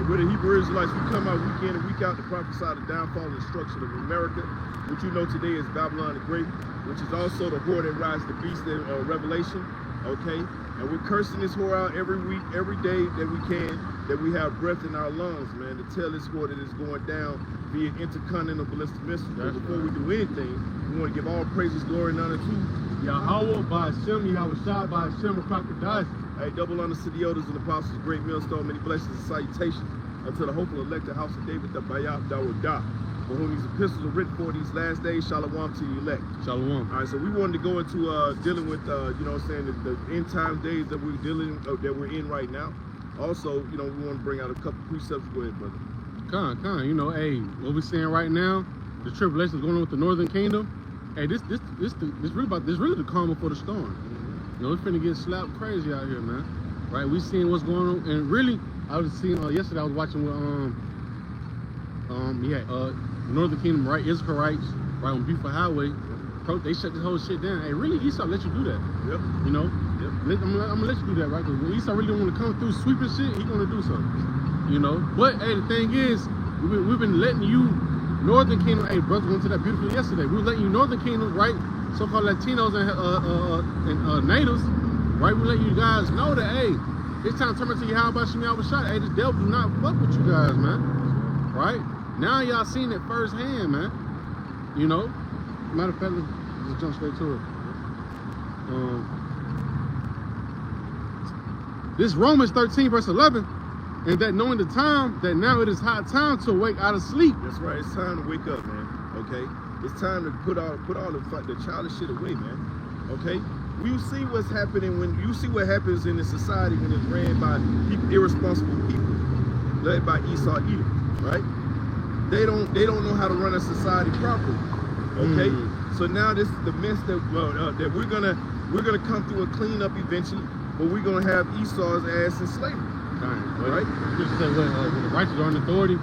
We're the Hebrew Israelites. We come out week in and week out to prophesy the downfall and destruction of America, which you know today is Babylon the Great, which is also the whore that rides the beast in Revelation, okay? And we're cursing this whore out every week, every day that we can, that we have breath in our lungs, man, to tell this whore that it's going down via intercontinental ballistic missiles. But before we do anything, we want to give all praises, glory, and honor to Yahweh by Hashem, Yahweh Shah by Hashem, Crocodiles. Hey, double honors to the elders and apostles, great millstone, many blessings and salutations unto the hopeful elected house of David, the Bayah Dawadah, for whom these epistles are written for these last days. Shalom to the elect. Shalom. All right, so we wanted to go into dealing with, you know what I'm saying, the end time days that we're that we're in right now. Also, you know, we want to bring out a couple precepts. Go ahead, brother. Con, you know, hey, what we seeing right now, the tribulation is going on with the Northern Kingdom. Hey, this really the calm before the storm. You know, it's finna get slapped crazy out here, man. Right? We seeing what's going on, and really, I was seeing yesterday. I was watching with Northern Kingdom, right? Israelites, right on Beautiful Highway. They shut this whole shit down. Hey, really, Esau let you do that? Yep. You know? Yep. I'm gonna let you do that, right? Because when Esau really don't want to come through sweeping shit, he gonna do something. You know? But hey, the thing is, we've been letting you. Northern Kingdom, hey, brother went to that beautifully yesterday. We were letting you Northern Kingdom, right? So-called Latinos and natives, right? We let you guys know that, hey, it's time to turn into Yahweh Shem Yahweh Shah. Hey, this devil do not fuck with you guys, man. Right? Now y'all seen it firsthand, man. You know? Matter of fact, let's just jump straight to it. This Romans 13, verse 11. And that knowing the time, that now it is high time to wake out of sleep. That's right. It's time to wake up, man. Okay? It's time to put all the childish shit away, man. Okay? You see what's happening when you see what happens in the society when it's ran by people, irresponsible people, led by Esau Edom, right? They don't know how to run a society properly. Okay? So now this is the mess that that we're gonna come through a cleanup eventually, but we're gonna have Esau's ass in slavery. Right? You just said when the righteous are in authority. You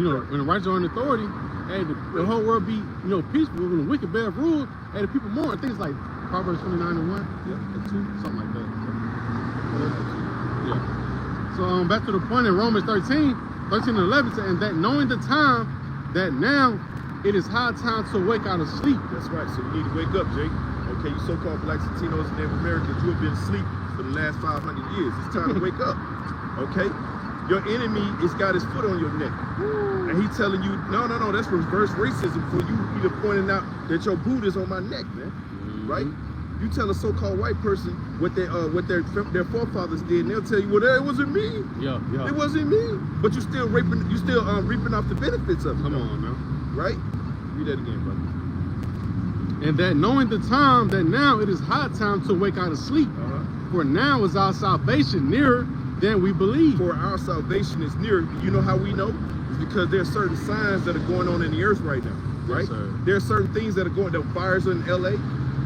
know, when the righteous are in authority, hey, the whole world be, you know, peaceful. When the wicked bear rule, hey, the people mourn. Things like Proverbs 29:1, something like that. Yeah. So back to the point in Romans 13 and 11, and that knowing the time, that now it is high time to wake out of sleep. That's right. So you need to wake up, Jake. Okay, you so-called blacks, Latinos, and Native Americans, you have been asleep for the last 500 years. It's time to wake up, okay? Your enemy has got his foot on your neck. And he's telling you, no, that's reverse racism for you either pointing out that your boot is on my neck, man, right? You tell a so-called white person what their forefathers did, and they'll tell you, well, it wasn't me. Yeah. It wasn't me. But you still reaping off the benefits of it. Come on, man. Right? Read that again, brother. And that knowing the time, that now it is high time to wake out of sleep. For now is our salvation nearer than we believe. For our salvation is near. You know how we know? It's because there are certain signs that are going on in the earth right now, right? Yes, there are certain things that are going. The fires in LA,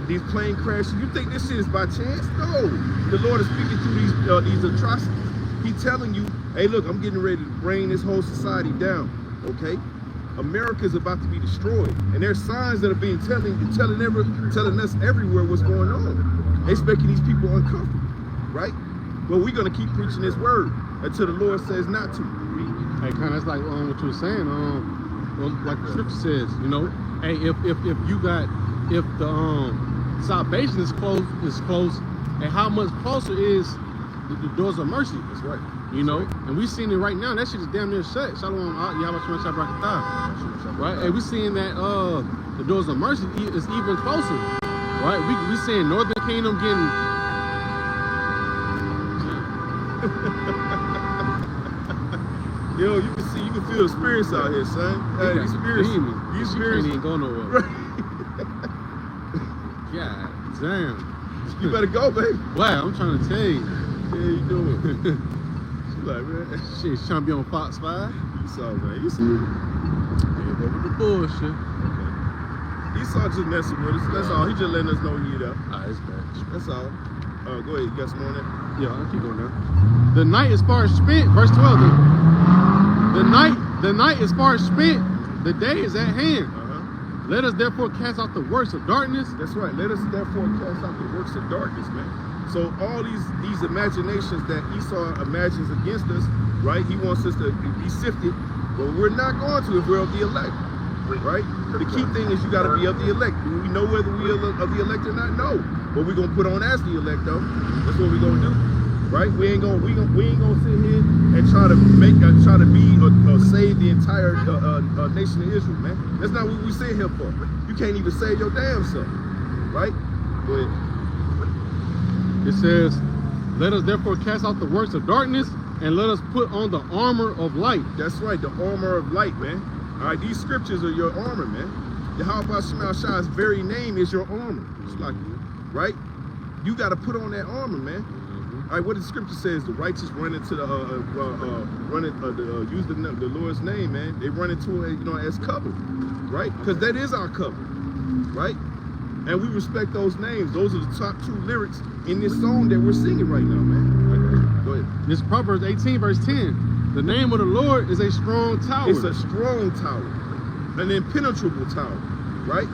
these plane crashes. You think this shit is by chance? No. The Lord is speaking through these atrocities. He's telling you, hey, look, I'm getting ready to bring this whole society down. Okay? America is about to be destroyed, and there's signs that are being telling us everywhere what's going on. They're making these people uncomfortable, right? Well, we're gonna keep preaching this word until the Lord says not to. Hey, kind of, that's like what you were saying. Like the scripture says, you know, hey, if the salvation is close, and how much closer is the doors of mercy? That's right. You know, and we seeing it right now. That shit is damn near shut. Shalom, Yahweh Shem Yahweh Shah. Right? And we seeing that the doors of mercy is even closer. Right? We seeing Northern Kingdom getting. Yo, you can feel the spirits out here, son. Hey, these spirits can't even go nowhere. God damn. You better go, baby. Wow, I'm trying to tell you. Yeah, you doing? Like, man. Shit, she's trying to be on Fox 5. Esau, man. Esau. Yeah, go with the bullshit. Okay. Esau just messing with us. That's all. He just letting us know he there. It's bad. That's all. Go ahead. You got some more on that? Yeah, I'll keep going now. The night is far spent. Verse 12. The night is far spent. The day is at hand. Let us therefore cast out the works of darkness. That's right. Let us therefore cast out the works of darkness, man. So all these imaginations that Esau imagines against us, right? He wants us to be sifted, but we're not going to if we're of the elect, right? The key thing is you got to be of the elect. Do we know whether we are of the elect or not? No. But we're gonna put on as the elect, though. That's what we're gonna do, right? We ain't gonna sit here and try to save the entire nation of Israel, man. That's not what we sit here for. You can't even save your damn self, right? Go ahead. It says, let us therefore cast out the works of darkness and let us put on the armor of light. That's right, the armor of light, man. All right, these scriptures are your armor, man. Yahweh Shema Shai's very name is your armor. It's like, right? You got to put on that armor, man. All right, what the scripture says, the righteous run into use the Lord's name, man. They run into it, as cover, right? Because that is our cover, right? And we respect those names. Those are the top 2 lyrics in this song that we're singing right now, man. Go ahead. This Proverbs 18 verse 10. The name of the Lord is a strong tower. It's a strong tower, an impenetrable tower, right?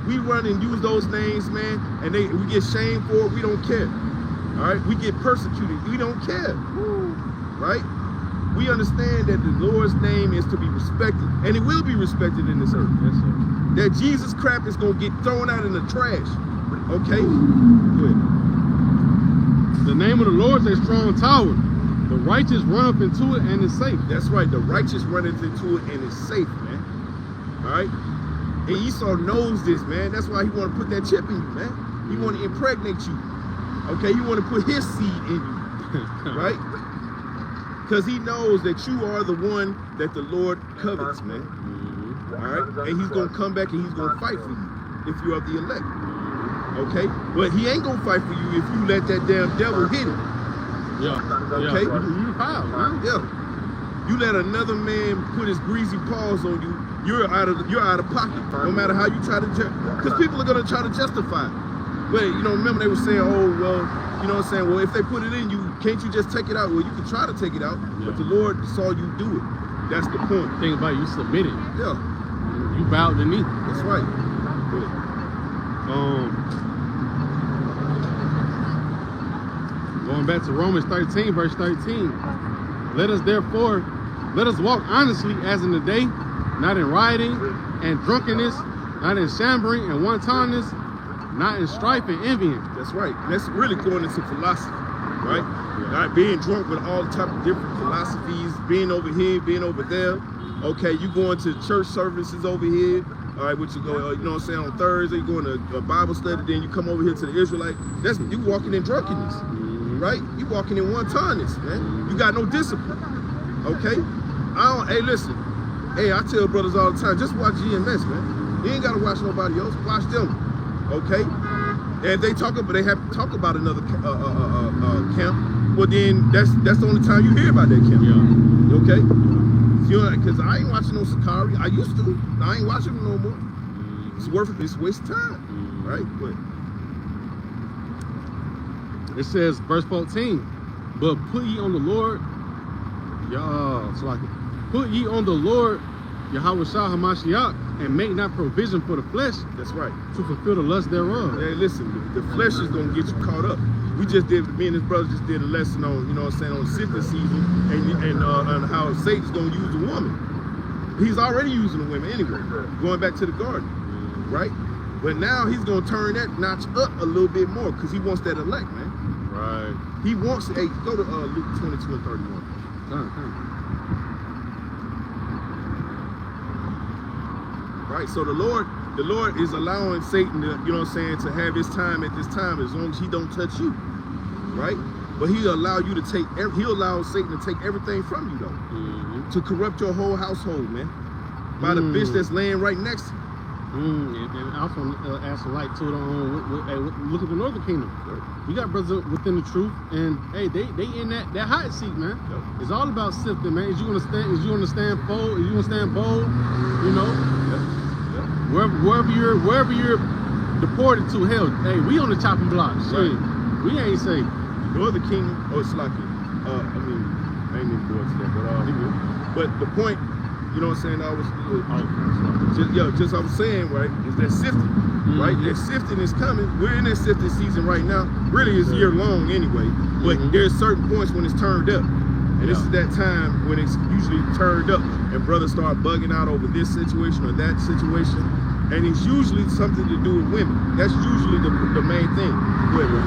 We run and use those names, man, and we get shamed for it. We don't care. All right, we get persecuted. We don't care, right? We understand that the Lord's name is to be respected, and it will be respected in this earth. Yes, sir. That Jesus crap is gonna get thrown out in the trash. Okay, good. The name of the Lord is a strong tower. The righteous run up into it and is safe. That's right. The righteous run into it and is safe, man. All right. And Esau knows this, man. That's why he want to put that chip in you, man. He want to impregnate you. Okay, he want to put his seed in you, right? Because he knows that you are the one that the Lord covets, man. All right, and he's gonna come back and he's gonna fight for you if you're of the elect. Okay, but he ain't gonna fight for you if you let that damn devil hit him. Yeah. Okay. You foul, man. Yeah. You let another man put his greasy paws on you, you're out of pocket. No matter how you try to, because people are gonna try to justify it. But remember they were saying, oh well, well if they put it in you, can't you just take it out? Well, you can try to take it out, but the Lord saw you do it. That's the point. Think about it, you submitted. Yeah. You bowed the knee. That's right. Good. Going back to Romans 13, verse 13. Let us walk honestly as in the day, not in rioting and drunkenness, not in chambering and wantonness, not in strife and envying. That's right. That's really going into philosophy, right? Not being drunk with all type of different philosophies, being over here, being over there. Okay, you going to church services over here. All right, which you go, on Thursday, you going to a Bible study, then you come over here to the Israelite. That's you walking in drunkenness, right? You walking in wantonness, man. You got no discipline. Okay? Hey, listen. Hey, I tell brothers all the time, just watch GMS, man. You ain't gotta watch nobody else. Watch them. Okay? And if they have to talk about another camp, well then that's the only time you hear about that camp. Yeah. Okay? Because I ain't watching no Sakari. I used to. I ain't watching them no more. It's waste of time. Right? But it says, verse 14, but put ye on the Lord, put ye on the Lord, Yahweh Shah HaMashiach, and make not provision for the flesh. That's right. To fulfill the lust thereof. Hey, listen, the flesh is gonna get you caught up. Me and his brother just did a lesson on, on sifting season and how Satan's gonna use the woman. He's already using the women anyway, going back to the garden, right? But now he's gonna turn that notch up a little bit more because he wants that elect, man. Right. He wants, hey, go to Luke 22 and 31. Right, so the Lord is allowing Satan to, to have his time at this time as long as he don't touch you, right? But he'll allow Satan to take everything from you though, to corrupt your whole household, man, by the bitch that's laying right next to you. And also add some light to it on look at the Northern Kingdom. We got brothers within the truth, and hey, they in that hot seat, man. Yep. It's all about sifting, man. Is you gonna stand bold? Is you gonna stand bold? Wherever you're deported to, hell, hey, we on the chopping block. Shit, we ain't safe. Northern Kingdom, it's like I ain't even going to that, but the point, You know what I'm saying? Just I was saying, right, is that sifting, right? That sifting is coming. We're in that sifting season right now. Really, it's year long anyway, but there's certain points when it's turned up. And this is that time when it's usually turned up and brothers start bugging out over this situation or that situation. And it's usually something to do with women. That's usually the main thing. Go ahead, bro.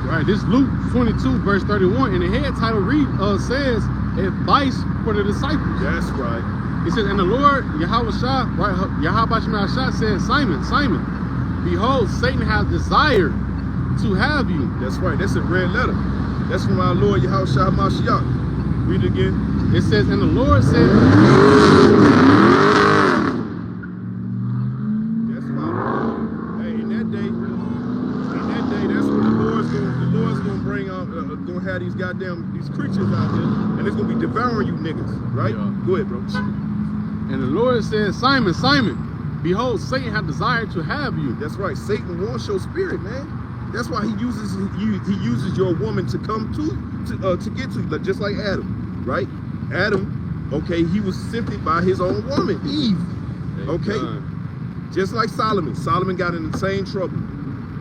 Right, this Luke 22, verse 31, and the head title says, advice for the disciples. That's right. It says, and the Lord, Yahweh Shah, right, Yahweh Shah said, Simon, Simon, behold, Satan has desired to have you. That's right. That's a red letter. That's from our Lord Yahweh Shah Mashiach. Read it again. It says, and the Lord said, that's why. Hey, in that day, that's when the Lord's gonna bring gonna have these creatures out there, and it's gonna be devouring you niggas, right? Yeah. Go ahead, bro. And the Lord said, Simon, Simon, behold, Satan hath desired to have you. That's right. Satan wants your spirit, man. That's why he uses your woman to come to get to you, just like Adam, right? Adam, okay, he was sifted by his own woman, Eve. Okay, just like Solomon. Solomon got in the same trouble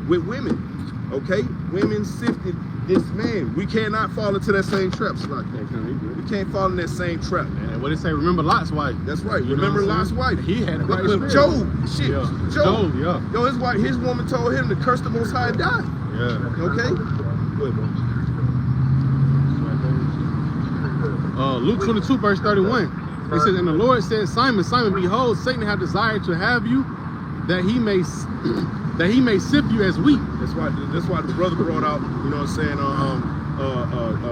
with women. Okay, women sifted this man. We cannot fall into that same trap, we can't fall in that same trap, man. And what it say? Remember Lot's wife. That's right. You Remember Lot's wife. He had the right spirit. Job. Shit. Yeah. Job. Yeah. Yo, his woman told him to curse the Most High and die. Yeah. Okay. Go ahead, bro. Luke 22, verse 31. It says, and the Lord said, Simon, Simon, behold, Satan hath desired to have you, that he may sift you as wheat. That's why the brother brought out, you know what I'm saying,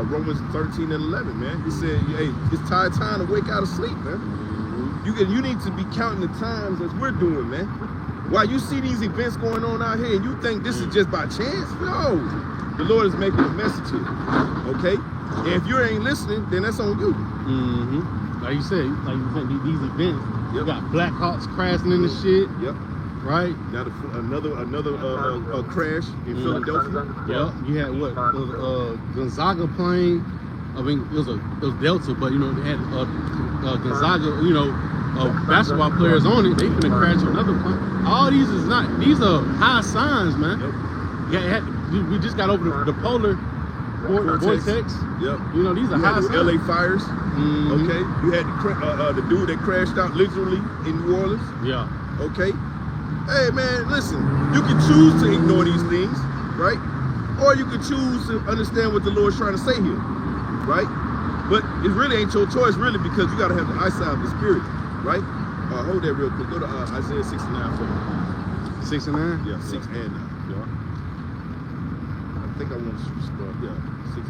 Romans 13 and 11, man. He said, hey, it's time to wake out of sleep, man. You need to be counting the times as we're doing, man. While you see these events going on out here and you think this is just by chance, no. The Lord is making a message here, okay? And if you ain't listening, then that's on you. Like you said, these events, you got Black Hawks crashing in the shit. Yep. Right? Got another crash in Philadelphia. Yep. You had what? Gonzaga plane. I mean, it was Delta, but you know they had Gonzaga, you know, basketball players on it. They finna crash another plane. All these are high signs, man. Yep. We just got over the polar vortex. Yep. You know, these are high signs. LA fires. Okay. You had the dude that crashed out literally in New Orleans. Yeah. Okay. Hey man, listen. You can choose to ignore these things, right? Or you can choose to understand what the Lord's trying to say here, right? But it really ain't your choice, really, because you got to have the eyesight of the Spirit, right? Hold that real quick. Go to Isaiah 69 for me. 69? Yeah, 6 and 9. Yeah. I think I want to start. Yeah, 6.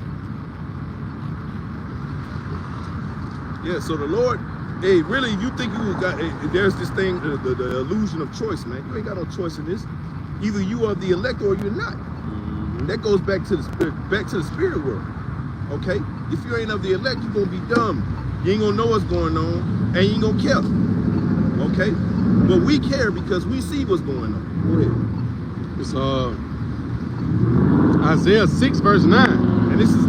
Yeah. So the Lord, hey, really, you think you got? There's this thing, the illusion of choice, man. You ain't got no choice in this. Either you are the elect or you're not. That goes back to the spirit world. Okay? If you ain't of the elect, you're gonna be dumb. You ain't gonna know what's going on, and you ain't gonna care. Okay? But we care because we see what's going on. Go ahead. It's Isaiah 6, verse 9. And this is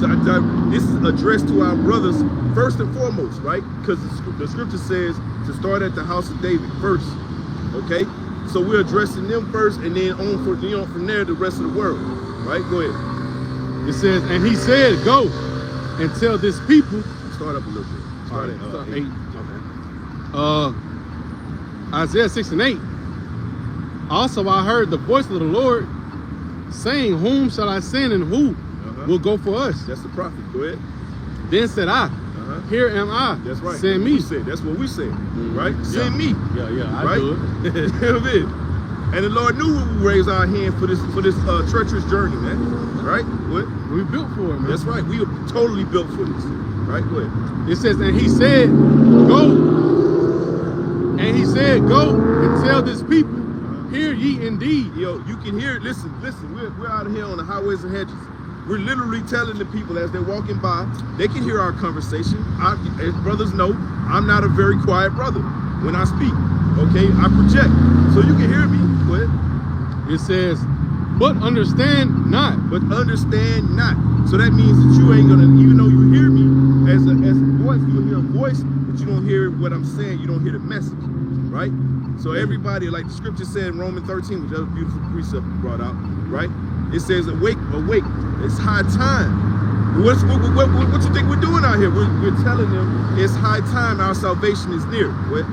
addressed to our brothers first and foremost, right? Because the scripture says to start at the house of David first. Okay? So we're addressing them first, and then on from there the rest of the world. Right? Go ahead. It says, and he said, go and tell this people. Start up a little bit. Start at 8. Okay. Isaiah 6 and 8. Also I heard the voice of the Lord saying, whom shall I send and who will go for us? That's the prophet. Go ahead. Then said I, here am I. That's right. Send me. That's what we said. Right? Send me. Yeah, right? I do it. And the Lord knew we would raise our hand for this treacherous journey, man. Right? What? We built for it, man. That's right. We are totally built for this. Right? Go ahead. It says, and he said, go. And he said, go and tell this people, hear ye indeed. Yo, you can hear it. Listen. We're out here on the highways and hedges. We're literally telling the people as they're walking by, they can hear our conversation. As brothers know, I'm not a very quiet brother when I speak. Okay, I project. So you can hear me. Go ahead. It says, but understand not. But understand not. So that means that you ain't gonna, even though you hear me, as voice. You'll hear a voice, but you don't hear what I'm saying. You don't hear the message, right? So everybody, like the scripture said in Romans 13, which is a beautiful precept you brought out, right? It says, awake, awake. It's high time. What you think we're doing out here? We're telling them it's high time. Our salvation is near. What?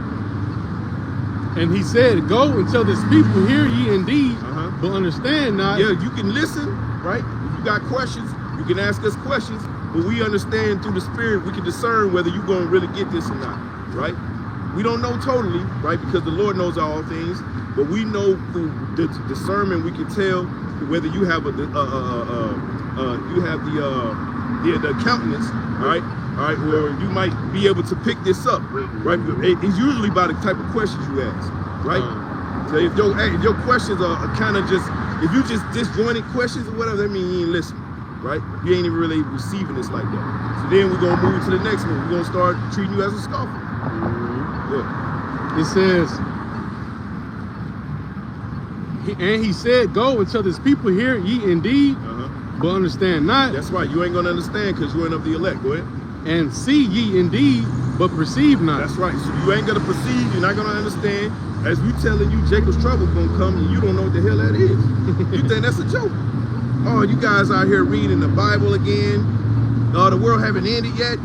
And he said, go and tell this people, hear ye indeed, but understand not. Yeah, you can listen, right? If you got questions, you can ask us questions, but we understand through the Spirit, we can discern whether you're going to really get this or not, right? We don't know totally, right? Because the Lord knows all things, but we know through the discernment we can tell whether you have the countenance, right? All right, or you might be able to pick this up, right? It's usually by the type of questions you ask, right? So if your questions are kind of just, if you just disjointed questions or whatever, that means you ain't listening, right? You ain't even really receiving this like that. So then we're gonna move to the next one. We're gonna start treating you as a scoffer. Yeah. It says, and he said, go and tell this people, hear ye indeed, but understand not. That's right. You ain't gonna understand because you ain't of the elect. Go ahead. And see ye indeed, but perceive not. That's right. So you ain't gonna perceive. You're not gonna understand. As we telling you, Jacob's trouble gonna come, and you don't know what the hell that is. You think that's a joke? Oh, you guys out here reading the Bible again? The world haven't ended yet?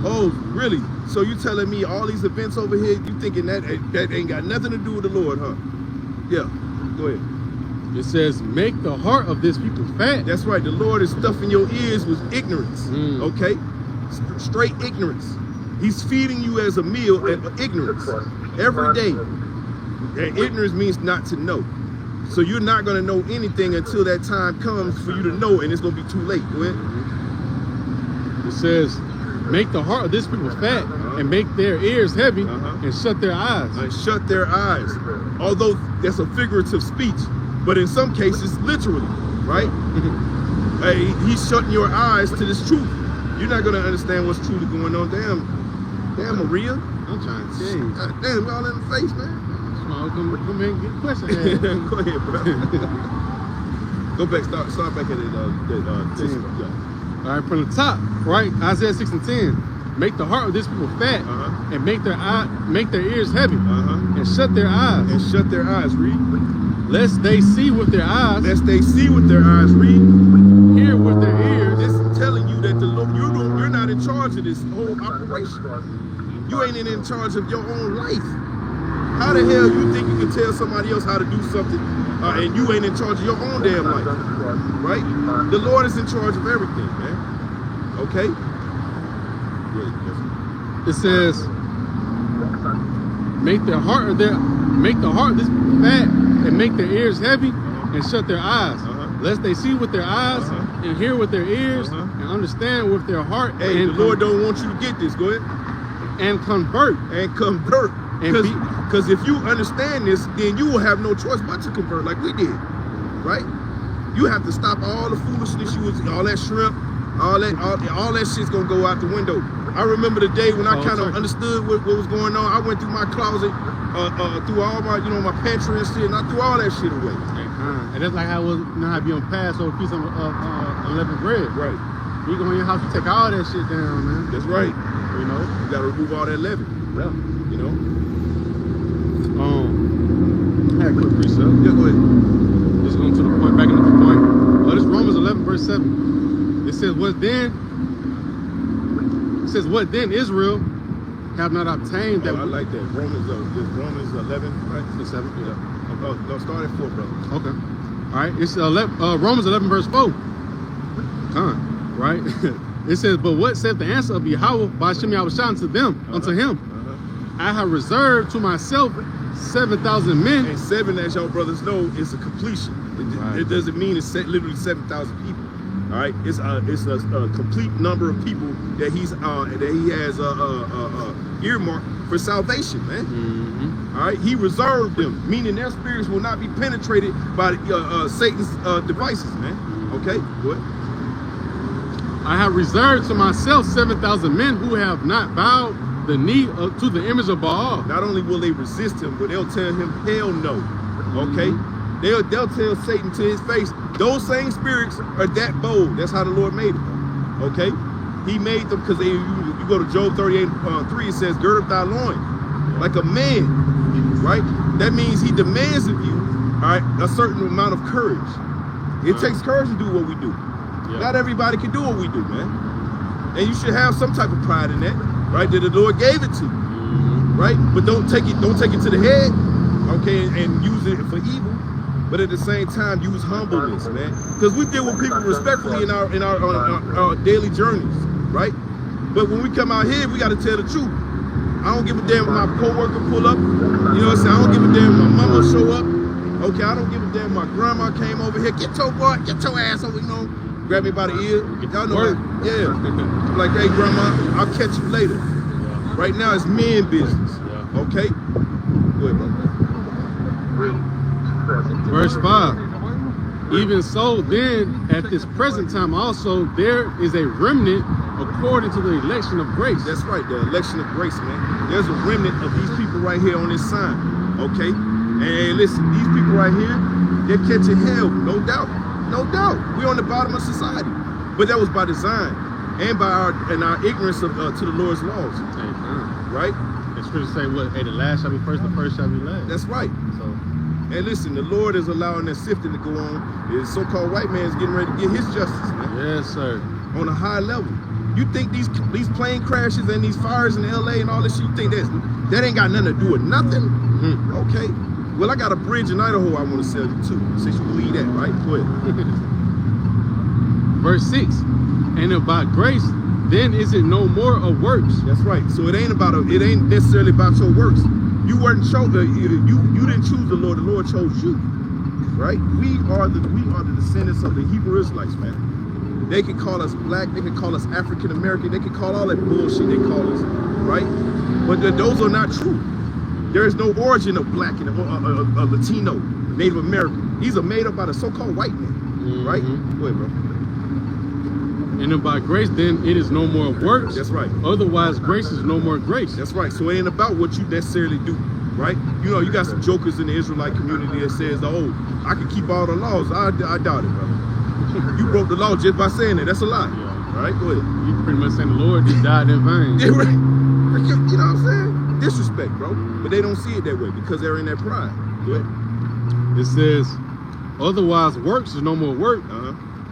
Oh, really? So you telling me all these events over here? You thinking that ain't got nothing to do with the Lord, huh? Yeah. Go ahead. It says, make the heart of this people fat. That's right. The Lord is stuffing your ears with ignorance. Okay? Straight ignorance. He's feeding you as a meal at ignorance every day. And ignorance means not to know. So you're not going to know anything until that time comes for you to know, and it's going to be too late. Go ahead. It says, make the heart of this people fat and make their ears heavy and shut their eyes. And shut their eyes. Although that's a figurative speech, but in some cases, literally, right? Hey, he's shutting your eyes to this truth. You're not going to understand what's truly going on. Damn, Maria. I'm trying to tell you. Damn, we're all in the face, man. Come in and get a question. Go ahead, bro. Go back, start back at it. Yeah. All right, from the top, right? Isaiah 6 and 10. Make the heart of this people fat and make their ears heavy and shut their eyes. And shut their eyes. Read. Lest they see with their eyes. Lest they see with their eyes. Read. Hear with their ears. This is telling you that the Lord, you're not in charge of this whole operation. You ain't in charge of your own life. How the hell you think you can tell somebody else how to do something and you ain't in charge of your own damn life? Right? The Lord is in charge of everything, man. Okay? It says, make the heart of this fat and make their ears heavy and shut their eyes. Lest they see with their eyes and hear with their ears and understand with their heart. Hey, the Lord don't want you to get this. Go ahead. And convert. And convert. Because if you understand this, then you will have no choice but to convert like we did, right? You have to stop all the foolishness all that shrimp, all that shit's gonna go out the window. I remember the day when I kind of understood what was going on. I went through my closet, through all my, my pantry and shit, and I threw all that shit away. And that's like how it was, how I be on Passover, piece of unleavened bread. Right. You go in your house, you take all that shit down, man. That's right. You gotta remove all that leaven. Yeah. I had a quick precept. Yeah, go ahead. Just going to the point, back into the point. This Romans 11, verse 7. It says, what then Israel have not obtained that. I like that. Romans 11, right? 7. Yeah. No, start at 4, brother. Okay. All right. It's Romans 11, verse 4. Right? It says, but what saith the answer of Yahweh by Shem Yahushua unto him? I have reserved to myself 7,000 men. And 7, as y'all brothers know, is a completion. It doesn't mean it's literally 7,000 people. All right, it's a complete number of people that he has earmarked for salvation, man. All right, he reserved them, meaning their spirits will not be penetrated by Satan's devices, man. Okay, what? I have reserved to myself 7,000 men who have not bowed the knee to the image of Baal. Not only will they resist him, but they'll tell him hell no. Okay, they'll tell Satan to his face. Those same spirits are that bold. That's how the Lord made them. Okay, he made them because you go to Job 38:3, it says, gird up thy loins like a man, right? That means he demands of you, all right, a certain amount of courage. It takes courage to do what we do. Not everybody can do what we do, man. And you should have some type of pride in that, right? That the Lord gave it to you, right? But don't take it to the head, okay, and use it for evil. But at the same time, use humbleness, man. Because we deal with people respectfully in our daily journeys, right? But when we come out here, we got to tell the truth. I don't give a damn if my coworker pull up. You know what I'm saying? I don't give a damn if my mama show up. Okay, I don't give a damn if my grandma came over here. Get your ass over, you know. Grab me by the ear. Y'all know, yeah. Like, hey, grandma, I'll catch you later. Right now, it's men business. Okay? Go ahead, bro. Verse 5. Even so, then, at this present time also, there is a remnant according to the election of grace. That's right, the election of grace, man. There's a remnant of these people right here on this sign, okay? And listen, these people right here, they're catching hell, no doubt. No doubt. We're on the bottom of society. But that was by design and by our ignorance of to the Lord's laws. Right? The scripture say what? Hey, the last shall be first, the first shall be last. That's right. So, and listen, the Lord is allowing that sifting to go on. The so-called white man's getting ready to get his justice, man. Yes, sir. On a high level. You think these plane crashes and these fires in LA and all this shit, you think that ain't got nothing to do with nothing? Okay. Well, I got a bridge in Idaho I want to sell you too, since you believe that, right? Go ahead. Verse 6. And if by grace, then is it no more of works? That's right. So it ain't necessarily about your works. You weren't chosen. You didn't choose the Lord. The Lord chose you, right? We are the descendants of the Hebrew Israelites, man. They can call us black. They can call us African American. They can call all that bullshit they call us, right? But those are not true. There is no origin of black and a Latino, Native American. These are made up by the so-called white man, right? Go ahead, bro. And if by grace, then it is no more works. That's right. Otherwise, grace is no more grace. That's right. So it ain't about what you necessarily do, right? You know, you got some jokers in the Israelite community that says, oh, I can keep all the laws. I doubt it, brother. You broke the law just by saying that. That's a lie. Yeah. All right, go ahead. You pretty much saying the Lord just died in vain. Yeah, right. You know what I'm saying? Disrespect, bro. But they don't see it that way because they're in their pride. Go ahead. It says, otherwise works is no more work.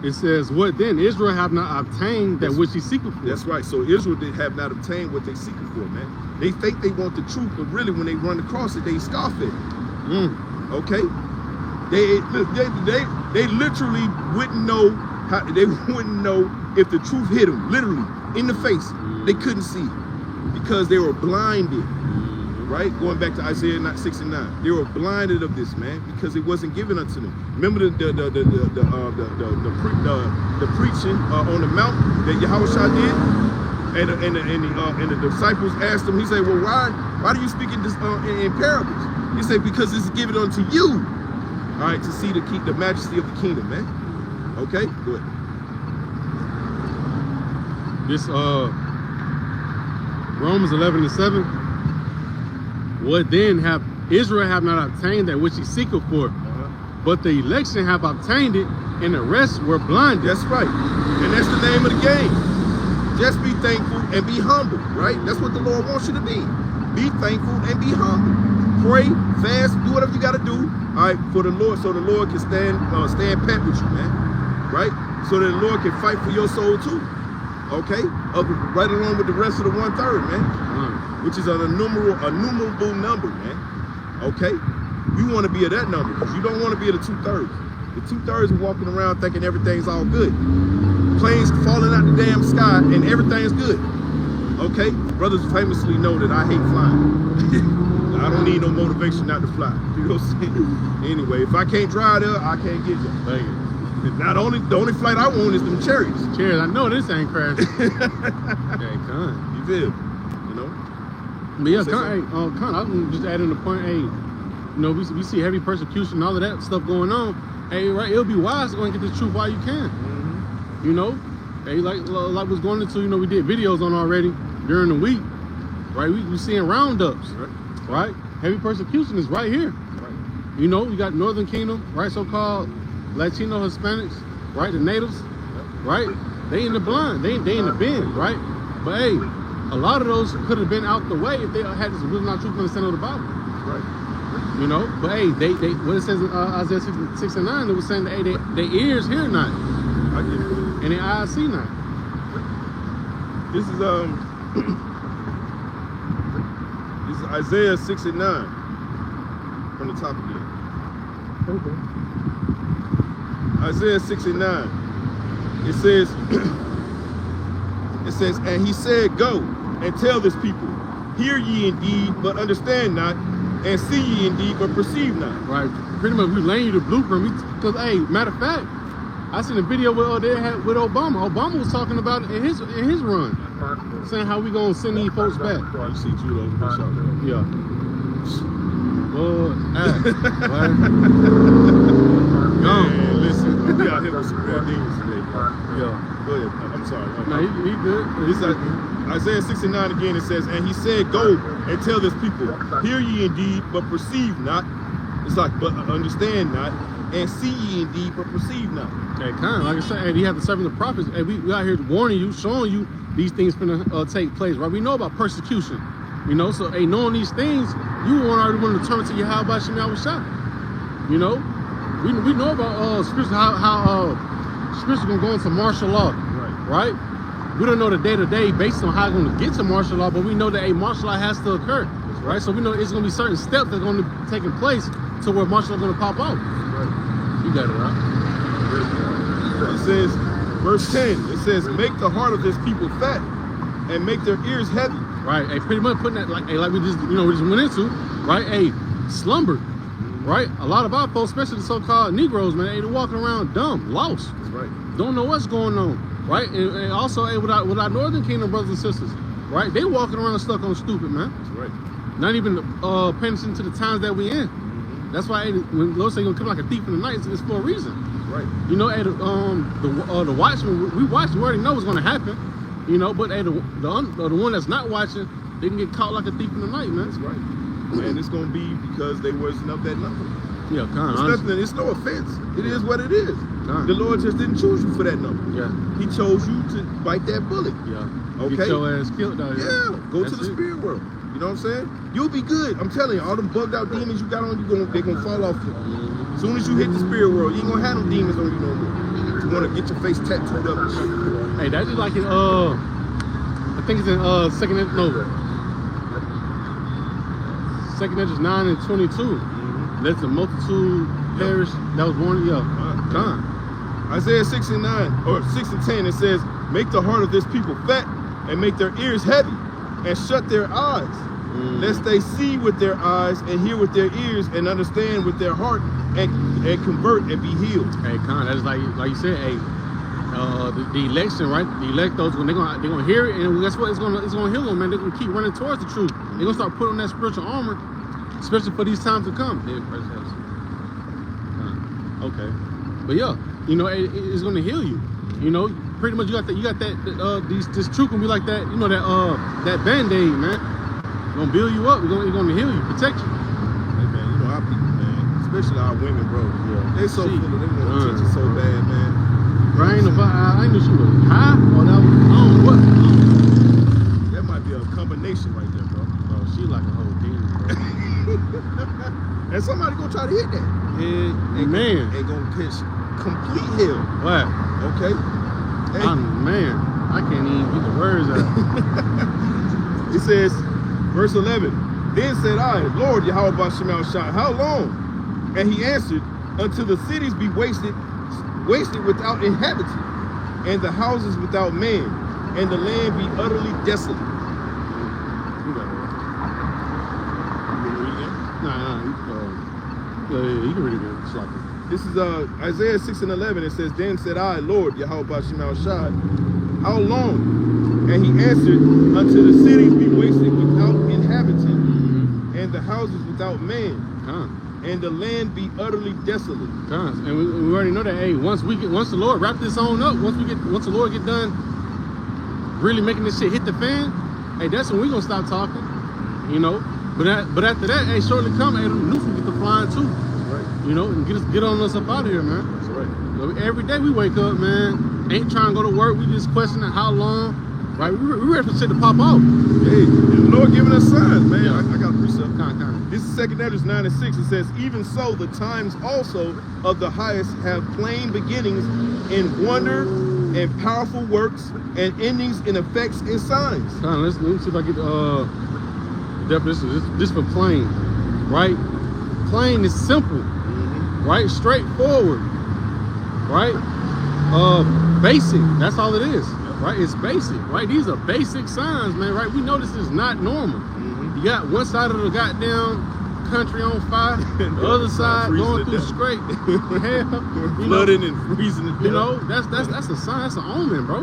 It says, what then? Israel have not obtained that which he seeketh for. That's right. So Israel have not obtained what they seeking for, man. They think they want the truth, but really when they run across it, they scoff at it. Okay? They literally wouldn't know how, they wouldn't know if the truth hit them, literally, in the face. They couldn't see it because they were blinded. Right? Going back to Isaiah 69. They were blinded of this, man, because it wasn't given unto them. Remember the preaching on the mountain that Yahushua did? And the disciples asked him, he said, well, why do you speak in parables? He said, because it's given unto you, all right, to see the majesty of the kingdom, man. Okay? Go ahead. This Romans 11:7. What then have Israel have not obtained that which he seeketh for, but the election have obtained it, and the rest were blinded. That's right. And that's the name of the game. Just be thankful and be humble, right? That's what the Lord wants you to be. Be thankful and be humble. Pray, fast, do whatever you got to do, all right, for the Lord, so the Lord can stand pat with you, man, right? So that the Lord can fight for your soul too, okay? Right along with the rest of the 1/3, man. Which is an innumerable number, man. Okay? You want to be at that number because you don't want to be at the 2/3. The 2/3 are walking around thinking everything's all good. Planes falling out the damn sky and everything's good. Okay? Brothers famously know that I hate flying. I don't need no motivation not to fly. You know what I'm saying? Anyway, if I can't drive there, I can't get you. Thank you. Now the only flight I want is them chariots. Chariots, I know this ain't crashing. You feel? But yeah, I'm just adding the point, hey, you know, we see heavy persecution and all of that stuff going on. Hey, right, it'll be wise to go and get the truth while you can. You know? Hey, like what's going into, you know, we did videos on already during the week. Right? We seeing roundups. Right? Heavy persecution is right here. You know, you got Northern Kingdom, right? So-called Latino Hispanics, right? The natives, right? They in the blind. They in the bin, right? But hey, a lot of those could have been out the way if they had this will not truth understanding of the Bible. Right. You know, but hey, they what it says in Isaiah 6 and 9, it was saying that hey, their ears hear not, I get it. and their eyes see not. This is this is Isaiah 6 and 9 from the top again. Okay. Isaiah 6 and 9. It says, and he said, go and tell this people, hear ye indeed, but understand not, and see ye indeed, but perceive not. Right. Pretty much we laying you the blueprint. Because hey, matter of fact, I seen a video where they had with Obama. Obama was talking about it in his run, saying how we gonna send these folks back. You see Judah over the shop. Yeah. Well, Man, listen, we out here with some real demons today. Yeah. Go ahead. I'm sorry. No, he good. It's like Isaiah 69 again. It says, and he said, go and tell this people, hear ye indeed, but perceive not. It's like, but understand not, and see ye indeed, but perceive not. Hey, kind of like I said, hey, he had the servant of the prophets. Hey, we out here warning you, showing you these things gonna take place, right? We know about persecution, you know. So, hey, knowing these things, you already want to turn to Yahweh Shem Yahushua. You know, we know about spiritual how spiritual gonna go into martial law, right? We don't know the day-to-day based on how it's going to get to martial law, but we know that a martial law has to occur, right? So we know it's going to be certain steps that are going to be taking place to where martial law is going to pop out. Right. You got it, right? It says, verse 10, it says, make the heart of this people fat and make their ears heavy. Right. Hey, pretty much putting that like we just we just went into, right? Hey, slumbered, right? A lot of our folks, especially the so-called Negroes, man, they're walking around dumb, lost. That's right. Don't know what's going on. Right, and also hey, with our Northern Kingdom brothers and sisters, right? They walking around stuck on stupid, man. That's right. Not even paying attention to the times that we in. That's why hey, when Lord say gonna come like a thief in the night, it's for a reason. Right. You know, hey, the watchman we watch, we already know what's gonna happen. You know, but hey, the one that's not watching, they can get caught like a thief in the night, man. That's right. And it's gonna be because they wasn't up that number. Yeah, kind of. It's no offense. It is what it is. The Lord just didn't choose you for that number. Yeah. He chose you to bite that bullet. Yeah. Okay. Get your ass killed out here. Yeah. Go to the spirit world. You know what I'm saying? You'll be good. I'm telling you, all them bugged out demons you got on you, they're gonna fall off you. As soon as you hit the spirit world, you ain't gonna have no demons on you no more. You wanna get your face tattooed up and shit. Hey, that's just like in I think it's in Second Hedges 9 and 22. Let the multitude perish. That was one. Yeah. Gone. Isaiah 6 and 9 or 6 and 10. It says, make the heart of this people fat and make their ears heavy and shut their eyes, lest they see with their eyes and hear with their ears and understand with their heart and convert and be healed. Hey, Con, that's like you said. Hey, the election, right? The electors, when they're gonna hear it, and guess what? It's gonna heal them, man. They're gonna keep running towards the truth. They're gonna start putting on that spiritual armor, especially for these times to come. Okay, but yeah, you know, it's gonna heal you. You know, pretty much you got this truth gonna be like that. You know that Band-Aid, man. Gonna build you up. It's gonna heal you, protect you. Hey man, you know our people, man, especially our women, bro. Yeah. They so full of they want attention so bad, man. Bro, I knew she was high or that was, I don't know what. That might be a combination right there, bro. Bro, she like a whole demon, bro. And somebody gonna try to hit that. Man. Ain't gonna pitch complete hell. What? Okay? Hey. Man, I can't even get the words out. It says, verse 11, then said I, Lord Yahweh Shem Yahushua, how long? And he answered, until the cities be wasted without inhabitant, and the houses without man, and the land be utterly desolate. You can read it again. This is Isaiah 6 and 11. It says, then said I, Lord Yahweh Shem Yahushua, how long? And he answered, until the cities be wasted without inhabitant, and the houses without man, and the land be utterly desolate. And we already know that. Hey, once the Lord wrap this on up, once the Lord get done really making this shit hit the fan, hey, that's when we gonna stop talking. You know. But after that, hey, shortly come, hey, the news will get to flying too. Right. You know, and get on us up out of here, man. That's right. Every day we wake up, man, ain't trying to go to work. We just questioning how long. Right? We ready for shit to pop off. Hey, the Lord giving us signs, man. Yeah. I got a precept. Kind. This is 2 Hedges 9:6. It says, even so, the times also of the highest have plain beginnings in wonder and powerful works and endings in effects and signs. Let me see if I get the definition. This for plain, right? Plain is simple, right? Straightforward, right? Basic. That's all it is, right? It's basic, right? These are basic signs, man, right? We know this is not normal. You got one side of the goddamn country on fire, the other side going through straight hell, flooding and freezing to death. You know, that's a sign, that's an omen, bro.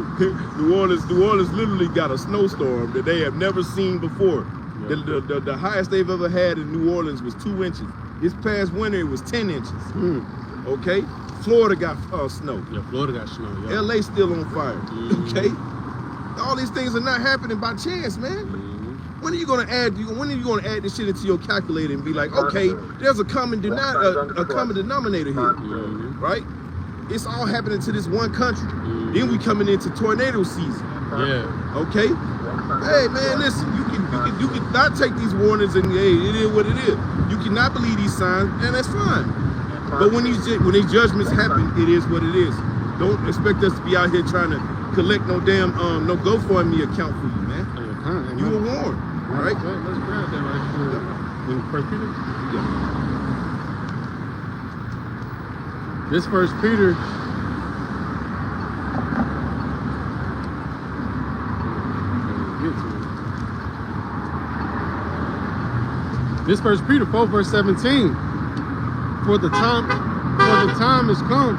New Orleans literally got a snowstorm that they have never seen before. Yeah. The highest they've ever had in New Orleans was 2 inches. This past winter it was 10 inches. Okay, Florida got snow. Yeah, Florida got snow. Yeah. LA still on fire. Okay, all these things are not happening by chance, man. When are you gonna add? When are you gonna add this shit into your calculator and be like, okay, there's a common denominator here, right? It's all happening to this one country. Then we coming into tornado season. Yeah. Okay. Hey man, listen. You can not take these warnings and hey, it is what it is. You cannot believe these signs, and that's fine. But when these judgments happen, it is what it is. Don't expect us to be out here trying to collect no damn no GoFundMe account for you, man. You were warned. All right, let's grab that right here. In 1 Peter? Yeah. This 1 Peter. This 1 Peter 4 verse 17. For the time has come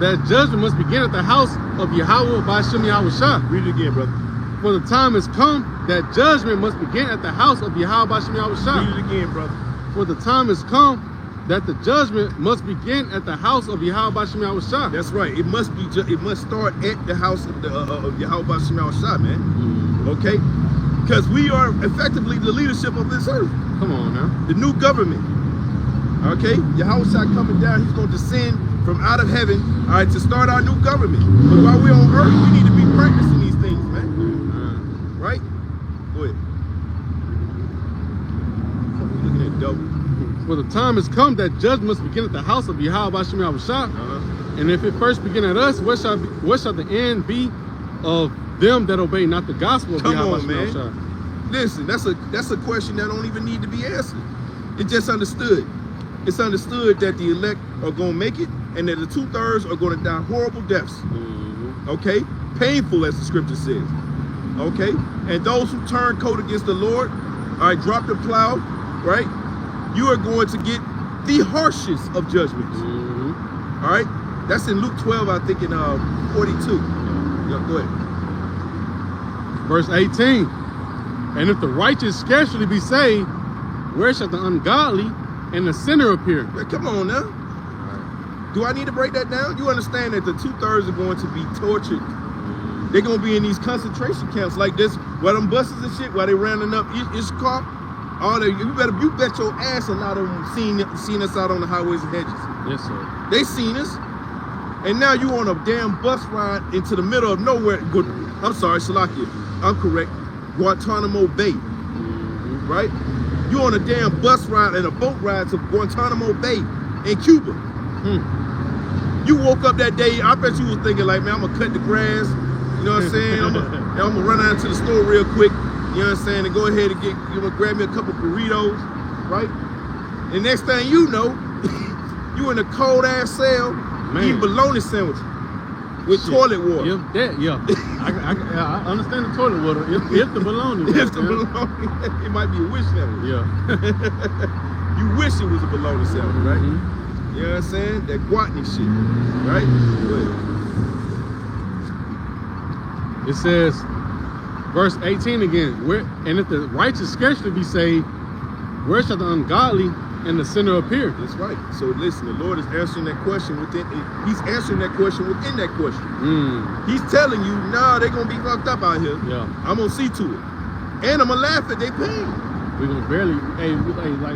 that judgment must begin at the house of Yahweh by Shem Yahushua. Read it again, brother. For the time has come that judgment must begin at the house of Yahweh by Shem Yahushua. Read it again, brother. For the time has come that the judgment must begin at the house of Yahweh by Shem Yahushua. That's right. It must start at the house of Yahweh by Shem Yahushua, man. Okay? Because we are effectively the leadership of this earth. Come on now. The new government. Okay? Yahushua coming down, he's going to descend from out of heaven, all right, to start our new government. But while we're on earth, we need to be practicing these things, man. Right? Go ahead. Looking at double. For the time has come that judgment must begin at the house of Yahweh by Shem Yahushua. And if it first begin at us, what shall the end be of them that obey not the gospel of Yahweh by Shem Yahushua? Listen, that's a question that don't even need to be answered. It's just understood. It's understood that the elect are going to make it and that the 2/3 are going to die horrible deaths. Okay? Painful, as the scripture says. Okay? And those who turn coat against the Lord, all right, drop the plow, right? You are going to get the harshest of judgments. All right? That's in Luke 12, I think, in 42. Yeah, go ahead. Verse 18. And if the righteous scarcely be saved, where shall the ungodly and the sinner appear? Yeah, come on now. Do I need to break that down? You understand that the 2/3 are going to be tortured. They're going to be in these concentration camps like this, while them buses and shit, while they rounding up Ishkar. You bet your ass a lot of them seen us out on the highways and hedges. Yes, sir. They seen us. And now you on a damn bus ride into the middle of nowhere. I'm sorry, Salakia. I'm correct. Guantanamo Bay. Right? You on a damn bus ride and a boat ride to Guantanamo Bay in Cuba. You woke up that day, I bet you was thinking like, man, I'm gonna cut the grass. You know what I'm saying? I'm gonna run out to the store real quick. You know what I'm saying? And go ahead and grab me a couple burritos, right? And next thing you know, you in a cold ass cell eating bologna sandwiches with toilet water. I understand the toilet water. If the bologna. If the bologna, it might be a wish sandwich. Yeah. You wish it was a bologna sandwich, right? You know what I'm saying? That guatney shit, right? It says, verse 18 again, and if the righteous scarcely be saved, where shall the ungodly and the sinner appear? That's right. So listen, the Lord is answering that question He's answering that question within that question. He's telling you, nah, they're gonna be fucked up out here. Yeah. I'm gonna see to it. And I'm gonna laugh at their pain. We're gonna barely,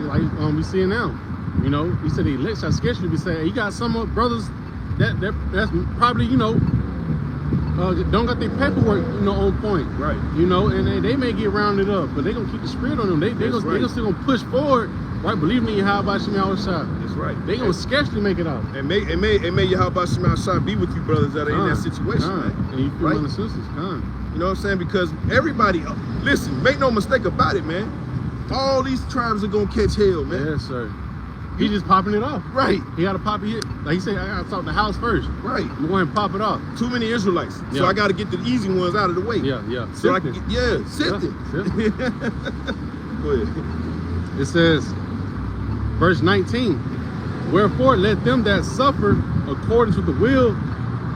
like we see it now. You know, he said the elect shall scarcely be saved. He got some brothers that's probably, you know, don't got their paperwork, on point. Right. And they may get rounded up, but they gonna keep the spirit on them. They gonna still gonna push forward, right? Believe me, Yahweh Shem Shah. That's right. They gonna scarcely make it out. And may Yahweh Shem Shah be with you brothers that are in that situation, man. And you feel on the senses, You know what I'm saying? Because everybody, listen, make no mistake about it, man. All these tribes are gonna catch hell, man. Yes, sir. He just popping it off. Right. He got to pop it. Like he said, I got to talk the house first. Right. I'm going to pop it off. Too many Israelites. So I got to get the easy ones out of the way. Yeah. So I can get, sifting. Go ahead. It says, verse 19, wherefore let them that suffer according to the will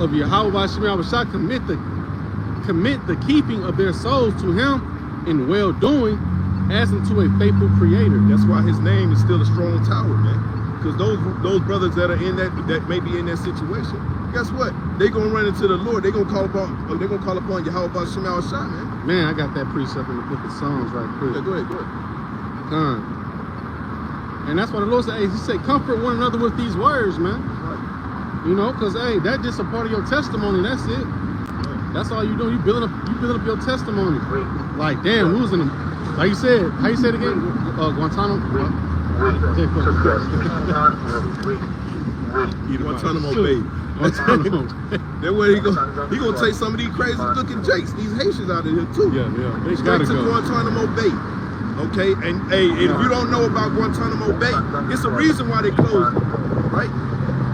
of Yahweh Shem Shah commit the keeping of their souls to him in well-doing, as unto a faithful creator. That's why his name is still a strong tower, man. Because those brothers that are in that may be in that situation, guess what? They gonna run into the Lord. They gonna call upon Yahweh Shem Shah, man. Man, I got that precept in the book of Psalms right quick. Yeah, go ahead. And that's why the Lord said, he said, comfort one another with these words, man. Right. Because that's just a part of your testimony. That's it. Right. That's all you do. You building up your testimony. Like, damn, we was in the, like you said, how you said it again? Guantanamo. Guantanamo Bay. That way he gonna take some of these crazy looking jakes, these Haitians out of here too. Yeah. They Straight gotta to go. Guantanamo Bay. Okay, and hey, if you don't know about Guantanamo Bay, it's a reason why they closed it, right?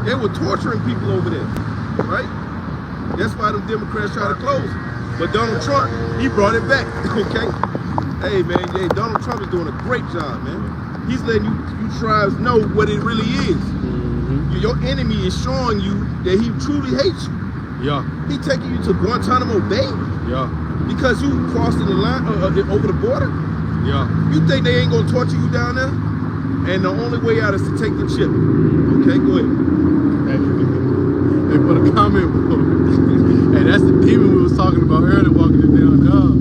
They were torturing people over there, right? That's why the Democrats try to close it. But Donald Trump, he brought it back. Okay. Hey man, Donald Trump is doing a great job, man. He's letting you tribes know what it really is. Your enemy is showing you that he truly hates you. Yeah. He taking you to Guantanamo Bay. Yeah. Because you crossing the line over the border. Yeah. You think they ain't gonna torture you down there? And the only way out is to take the chip. Okay, go ahead. They put a comment. Hey, that's the demon we was talking about earlier, walking it down, dog.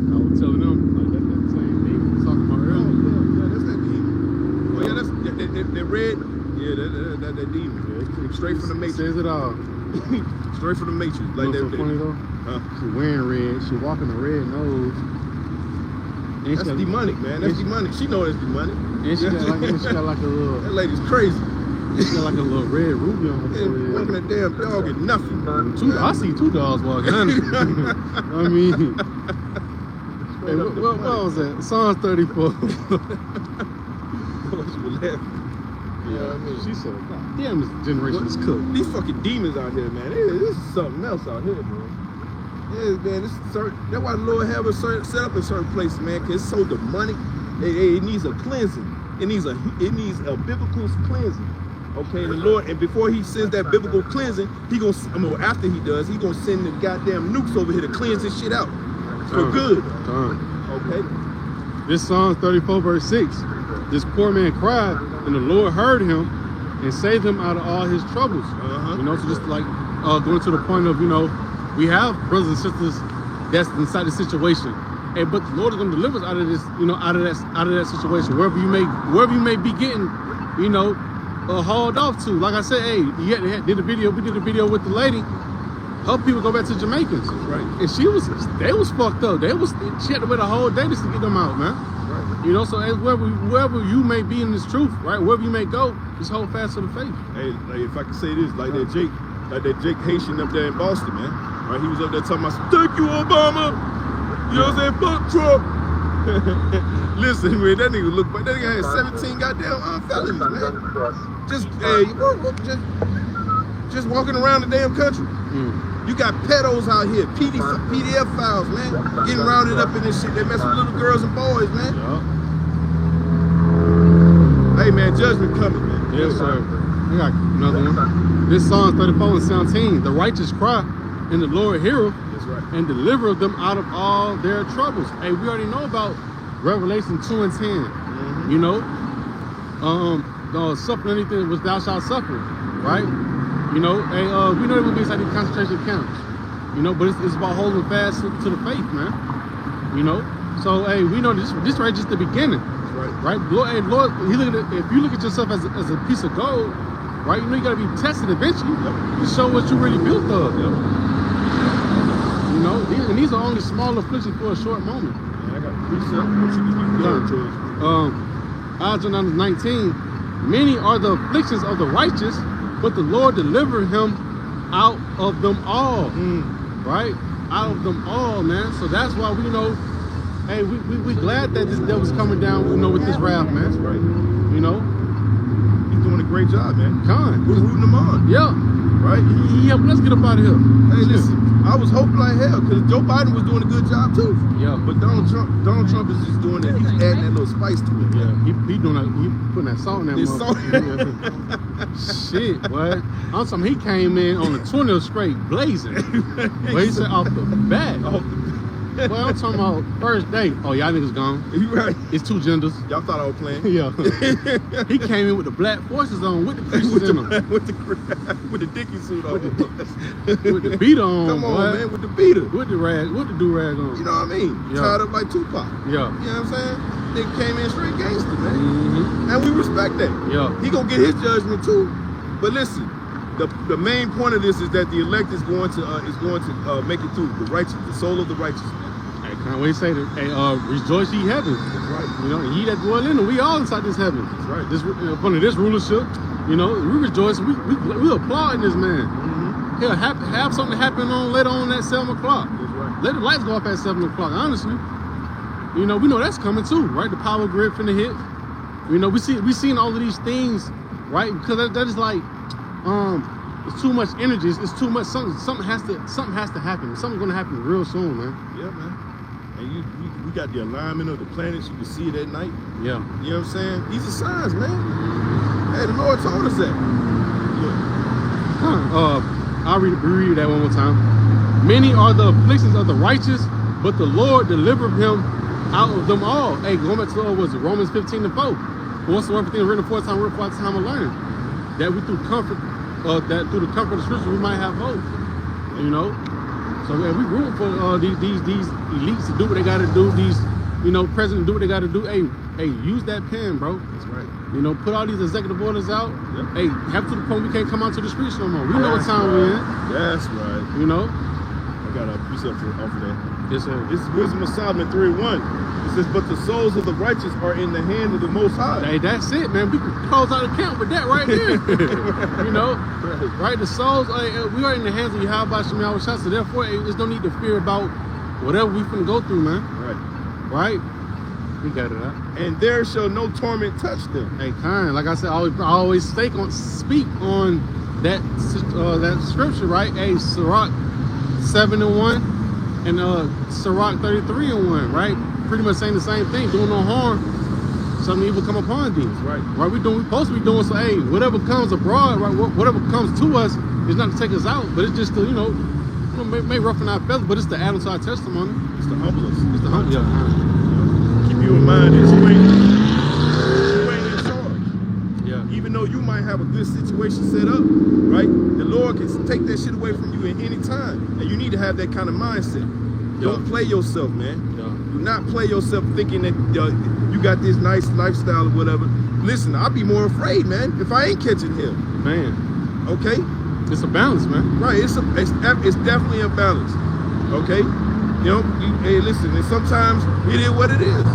I was telling them, like, that's that same demon we was talking about earlier. Yeah, that's that demon. Oh yeah, that's that red. Yeah, that demon. Yeah, straight from the Matrix. Says it all. Straight from the Matrix. Like so funny though? She wearing red. She walking a red nose. And that's demonic, man. That's demonic. She know it's demonic. And she got like a little. That lady's crazy. She got like a little red ruby on her forehead. Walking a damn dog and nothing. I see two dogs walking. I mean, hey, what was that? Psalms 34. Yeah, I mean, she said, God damn, this generation is cooked. These fucking demons out here, man. This is something else out here, bro. Yeah, man. That's why the Lord have us set up in certain places, man, because it's so demonic. It needs a cleansing. It needs a biblical cleansing. Okay, and the Lord, and before he sends that biblical cleansing, after he does, he gonna send the goddamn nukes over here to cleanse this shit out for good. Okay. This Psalm 34 verse 6. This poor man cried, and the Lord heard him and saved him out of all his troubles. So just like going to the point of, we have brothers and sisters that's inside the situation. Hey, but the Lord is gonna deliver us out of this, out of that situation, wherever you may be getting, hauled off to. Like I said, hey, we did a video with the lady, help people go back to Jamaicans. Right. And they was fucked up. She had to wait a whole day just to get them out, man. Right. So as wherever you may be in this truth, right, wherever you may go, just hold fast to the faith. Hey, like if I can say this, like that Jake Haitian up there in Boston, man. Right, he was up there talking about, thank you, Obama. You know what I'm saying? Fuck Trump. Listen, man, that nigga had 17 goddamn felonies, man. Just walking around the damn country. You got pedos out here, PDF files, man, getting rounded up in this shit. They mess with little girls and boys, man. Hey, man, judgment coming, man. Yes, sir. I got another one. This Psalm 34 and 17. The righteous cry, and the Lord heareth, and deliver them out of all their troubles. Hey, we already know about Revelation 2 and 10. Suffer anything which thou shalt suffer, right? We know there will be inside these concentration camps, but it's about holding fast to the faith, man. So hey, we know this right just the beginning, right? Lord, if you look at yourself as a piece of gold, right? You gotta be tested eventually to show what you really built of. these are only small afflictions for a short moment. I got a precept. What you can do, George? Isaiah 19, many are the afflictions of the righteous, but the Lord delivered him out of them all. Right? Out of them all, man. So that's why we know, hey, we glad that this devil's coming down, with this wrath, man. That's right. You know? He's doing a great job, man. We're rooting him on. Yeah. Right? He helped us get up out of here. Hey, listen, I was hoping like hell because Joe Biden was doing a good job too. Yeah. But Donald Trump is just doing that. He's adding that little spice to it. Yeah. He doing that. He putting that salt in that motherfucker. Shit, boy. I'm talking. He came in on the 20th straight blazing. But he said off the bat. Boy, I'm talking about first day. Oh, y'all niggas gone. You right. It's two genders. Y'all thought I was playing. Yeah. He came in with the black forces on, with the creases in them. With the Dickie suit on. With the beater on. Come on, boy. man, with the beater. With the do-rag on. You know what I mean? Yeah. Tied up like Tupac. Yeah. You know what I'm saying? They came in straight gangster, man. And we respect that. Yeah. He gonna get his judgment too. But listen, the main point of this is that the elect is going to make it through. The righteous, the soul of the righteous, man. Hey, can't wait to say that. Hey, rejoice ye heaven. That's right. And ye that dwell in them, we all inside this heaven. That's right. This under this rulership, we rejoice. We applauding this man. He'll have something happen on later on at 7 o'clock. That's right. Let the lights go off at 7 o'clock. Honestly, we know that's coming too, right? The power grid finna hit. We seen all of these things, right? Because that is like, it's too much energy. It's too much. Something has to happen. Something's gonna happen real soon, man. Yeah, man. And we got the alignment of the planets. You can see it at night. Yeah. You know what I'm saying? These are signs, man. Hey, the Lord told us that. I'll read that one more time. Many are the afflictions of the righteous, but the Lord delivered him out of them all. Hey, going back to Romans 15:4. For whatsoever thing written aforetime, written for our time of learning, that we through the comfort of the Scripture we might have hope. So man, we root for these elites to do what they got to do. These presidents do what they got to do. Hey, use that pen, bro. That's right. Put all these executive orders out. Yep. Hey, have to the point we can't come out to the streets no more. We know what time we're in. That's right. I got a precept off of that. Yes, sir. This is Wisdom of Solomon 3:1. It says, but the souls of the righteous are in the hand of the Most High. Hey, that's it, man. We can close out the camp with that right there. Right? The souls, we are in the hands of Yahweh Shem Yahweh Shah, so therefore, there's no need to fear about whatever we finna go through, man. Right? We got it out. And there shall no torment touch them. Hey, kind. Like I said, I always speak on that scripture, right? Hey, Sirach 7:1 and Sirach 33:1, right? Pretty much saying the same thing. Doing no harm, something evil come upon thee. Right. We supposed to be doing so. Hey, whatever comes abroad, right? Whatever comes to us is not to take us out, but it's just to may roughen our feathers, but it's to add to our testimony. It's to humble us. It's to humble. Yeah. Keep you in mind that you ain't in charge. Yeah. Even though you might have a good situation set up, right? The Lord can take that shit away from you at any time, and you need to have that kind of mindset. Don't play yourself, man. Do not play yourself thinking that you got this nice lifestyle or whatever. Listen, I'll be more afraid, man, if I ain't catching him. Man. Okay? It's a balance, man. Right, it's definitely a balance. Okay? Hey, listen, and sometimes it is what it is.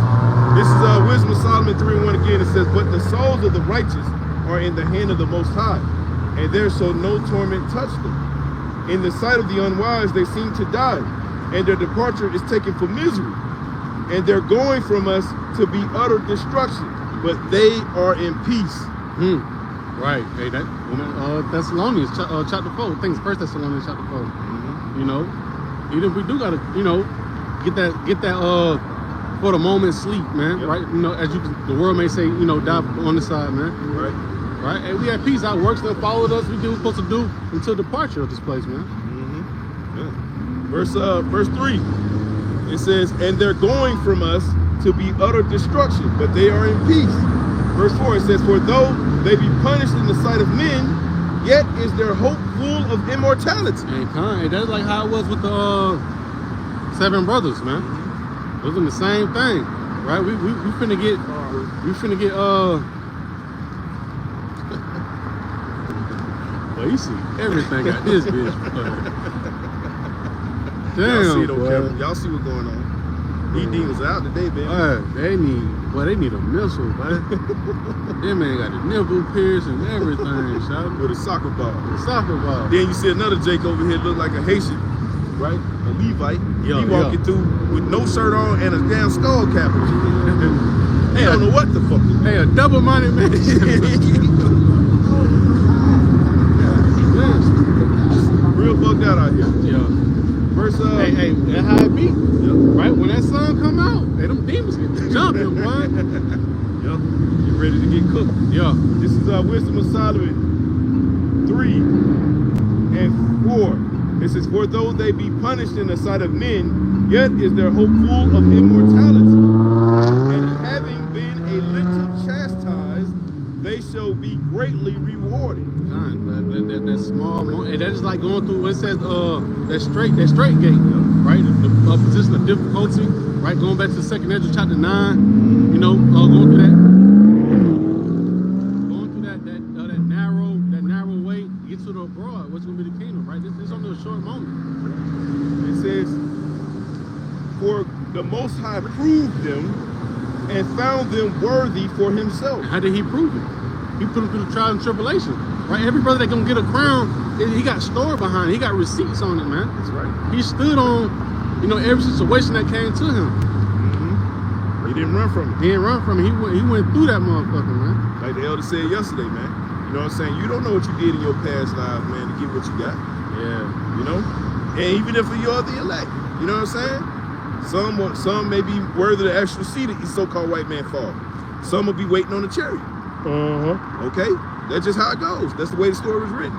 This is Wisdom of Solomon 3:1 again. It says, but the souls of the righteous are in the hand of the Most High, and there shall no torment touch them. In the sight of the unwise, they seem to die, and their departure is taken for misery. And they're going from us to be utter destruction, but they are in peace. Right. Hey, that Thessalonians chapter 4. I think it's 1 Thessalonians chapter 4. Even if we do gotta, get that for the moment sleep, man. Yep. Right. As the world may say, die on the side, man. Right. And we have peace. Our works that followed us. We do what we're supposed to do until departure of this place, man. Verse 3. It says, and they're going from us to be utter destruction, but they are in peace. Verse 4, it says, for though they be punished in the sight of men, yet is their hope full of immortality. Hey, that's like how it was with the 7 brothers, man. It was in the same thing, right? We finna get well, you see everything got this bitch. Y'all see it on boy. camera. Y'all see what's going on. These demons are out today, man. They need a missile, boy. That man got a nipple pierce and everything, shout. With a soccer ball. A soccer ball. Then you see another Jake over here look like a Haitian, right? A Levite. Yeah, he walking through with no shirt on and a damn skull cap. They don't know what the fuck. Hey, a double-minded man. Real bugged out here. Yeah. Verse, hey, that's how it be. Yep. Right? When that sun come out, hey, them demons get jumping, boy. Yep. Get ready to get cooked. Yeah. This is Wisdom of Solomon 3 and 4. It says, for though they be punished in the sight of men, yet is their hope full of immortality. And having been a little chastised, they shall be greatly rewarded. That small moment, and that's like going through what it says, that straight gate, right? The position of difficulty, right? Going back to the second Ezra chapter 9, you know, going through that narrow way to get to the broad, what's going to be the kingdom, right? This is only a short moment. It says, for the Most High proved them and found them worthy for himself. And how did he prove it? He put them through the trial and tribulation, right? Every brother that gonna get a crown, he got story behind it. He got receipts on it, man. That's right. He stood on, you know, every situation that came to him. He didn't run from it. He didn't run from it. He went through that motherfucker, man. Like the elder said yesterday, man. You know what I'm saying? You don't know what you did in your past life, man, to get what you got. Yeah. You know? And even if you're the elect, you know what I'm saying? Some may be worthy to actually see the so-called white man fall. Some will be waiting on the chariot. Okay? That's just how it goes. That's the way the story was written.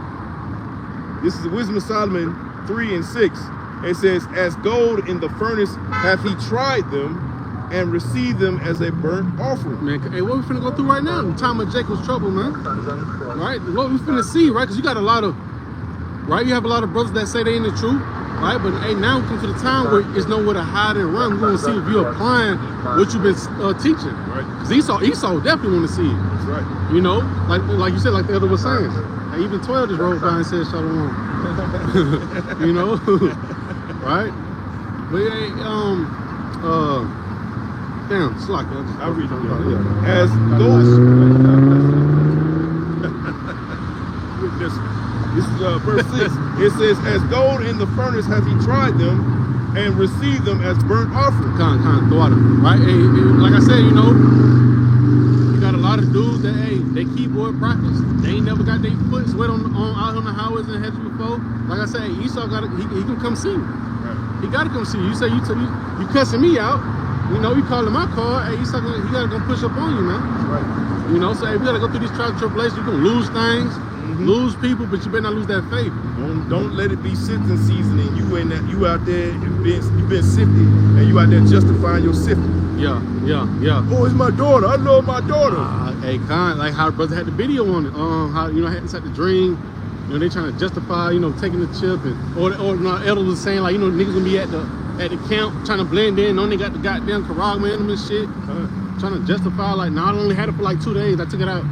This is the Wisdom of Solomon 3 and 6. It says, as gold in the furnace hath he tried them and received them as a burnt offering. Man, hey, what we finna go through right now? The time of Jacob's trouble, man. Right? What we finna see, right? Because you got a lot of, right? You have a lot of brothers that say they in the truth, right? But hey, now we come to the time where it's nowhere to hide and run. We're gonna see if you're applying what you've been teaching. Right. Because Esau definitely want to see it. That's right. You know, like you said, like the elder was saying. And even 12 just rolled by and said shalom. You know, right? But hey, damn, it's like I'll read it. Yeah. As gold. This is verse 6. It says, as gold in the furnace hath he tried them and received them as burnt offering. Kind of thought it, right? Hey, like I said, you know, you got a lot of dudes that, hey, they keyboard prophets. They ain't never got their foot sweat out on the highways and hedges before. Like I said, Esau he can come see you. Right. He got to come see you. You say you cussing me out. You know, you calling my car. Hey, Esau, he got to come push up on you, man. Right. You know, so hey, we got to go through these trials and tribulations. You're going to lose things. Lose people, but you better not lose that faith. Don't let it be sifting season and you out there you've been sifted and you out there justifying your sifting. Yeah. Oh, it's my daughter. I love my daughter. Hey, like how brother had the video on it. How had inside the dream. You know, they trying to justify, you know, taking the chip and or elder was saying like, you know, niggas gonna be at the camp trying to blend in. Only got the goddamn Karag man and shit. Trying to justify like, no, I only had it for like 2 days. I took it out.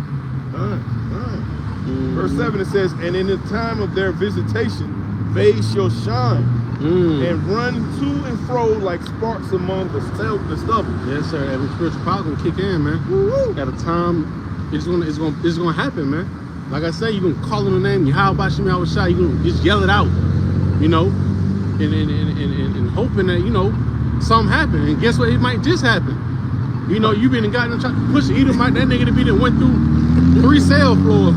Verse 7 it says, and in the time of their visitation they shall shine and run to and fro like sparks among the stubble. Yes, sir. Every spiritual power gonna kick in, man. Woo-hoo. At a time, it's gonna happen, man. Like I say, you gonna call on the name, how about Shemi Awashai, you gonna just yell it out, you know, and hoping that, you know, something happen. And guess what? It might just happen. You know, you been and gotten trying to push it. Either might that nigga to be that went through 3 cell floors.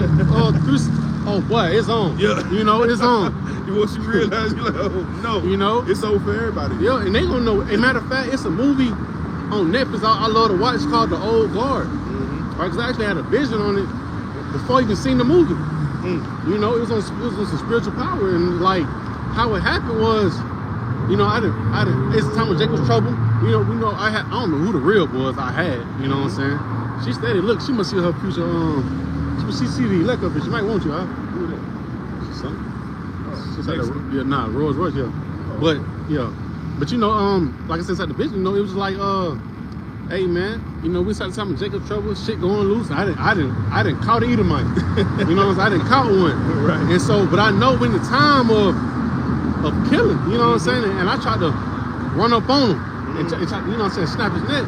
Oh boy, it's on. Yeah. You know, it's on. Once you realize, you're like, oh no. You know, it's over for everybody. Yeah, and they gonna know. As a matter of fact, it's a movie on Netflix I love to watch. It's called The Old Guard. Right? Because I actually had a vision on it before I even seen the movie. You know, it was on some spiritual power, and like how it happened was, you know, I didn't. It's the time when Jacob's trouble. You know, I don't know who the real was I had. You know what I'm saying? She steady. Look, she must see her future. She see the elect up, she might want you. Who that? She's like Rolls Royce. Yeah, but you know, like I said, inside the vision, you know, it was like, hey man, you know, we started talking about Jacob's trouble, shit going loose. I didn't caught an Edomite. You know what I'm saying? I didn't caught one. Right. And so, but I know when the time of of killing. You know what I'm saying? And I tried to run up on him and try, you know what I'm saying, snap his neck.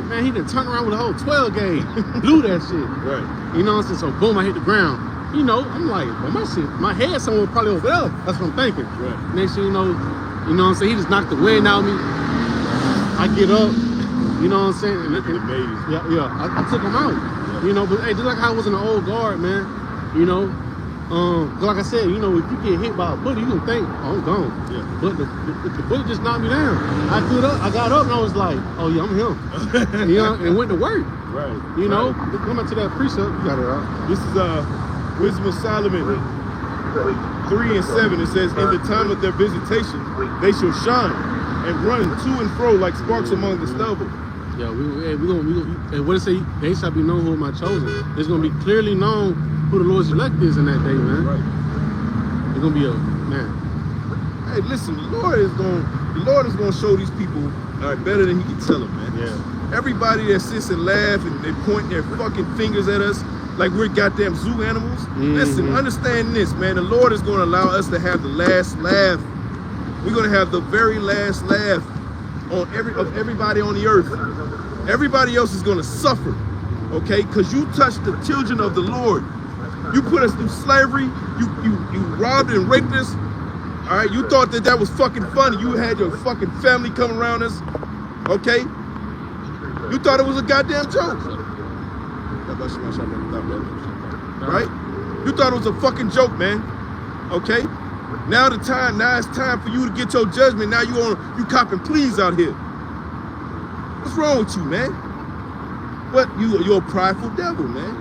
Man, he done turned around with a whole 12 gauge, blew that shit. Right. You know what I'm saying? So boom, I hit the ground. You know, I'm like, well, my head somewhere probably over there. That's what I'm thinking. Right. Next thing you know what I'm saying? He just knocked the wind out of me. I get up. You know what I'm saying? And amazing. Yeah. I took him out. Yeah. You know, but hey, just like how I was in the old guard, man. You know, like I said, you know, if you get hit by a bullet, you can think, oh, I'm gone. Yeah. But the bullet just knocked me down. I stood up, I got up, and I was like, oh yeah, I'm him. You know, and went to work. Right. You know, coming to that precept, you got it out. This is Wisdom of Solomon 3 and 7. It says, in the time of their visitation, they shall shine and run to and fro like sparks among the stubble. Yeah, we gonna what it say? They shall be known who are my chosen. It's gonna be clearly known who the Lord's elect is in that day, man. Right. It's gonna be a man. Hey, listen, the Lord is gonna show these people better than he can tell them, man. Yeah. Everybody that sits and laugh and they point their fucking fingers at us like we're goddamn zoo animals. Mm-hmm. Listen, understand this, man. The Lord is gonna allow us to have the last laugh. We're gonna have the very last laugh on everybody on the earth. Everybody else is gonna suffer, okay? Because you touched the children of the Lord. You put us through slavery. You robbed and raped us. All right, you thought that was fucking funny. You had your fucking family come around us, okay? You thought it was a goddamn joke, right? You thought it was a fucking joke, man. Okay? Now it's time for you to get your judgment. Now you copping pleas out here. What's wrong with you, man? What? You're a prideful devil, man.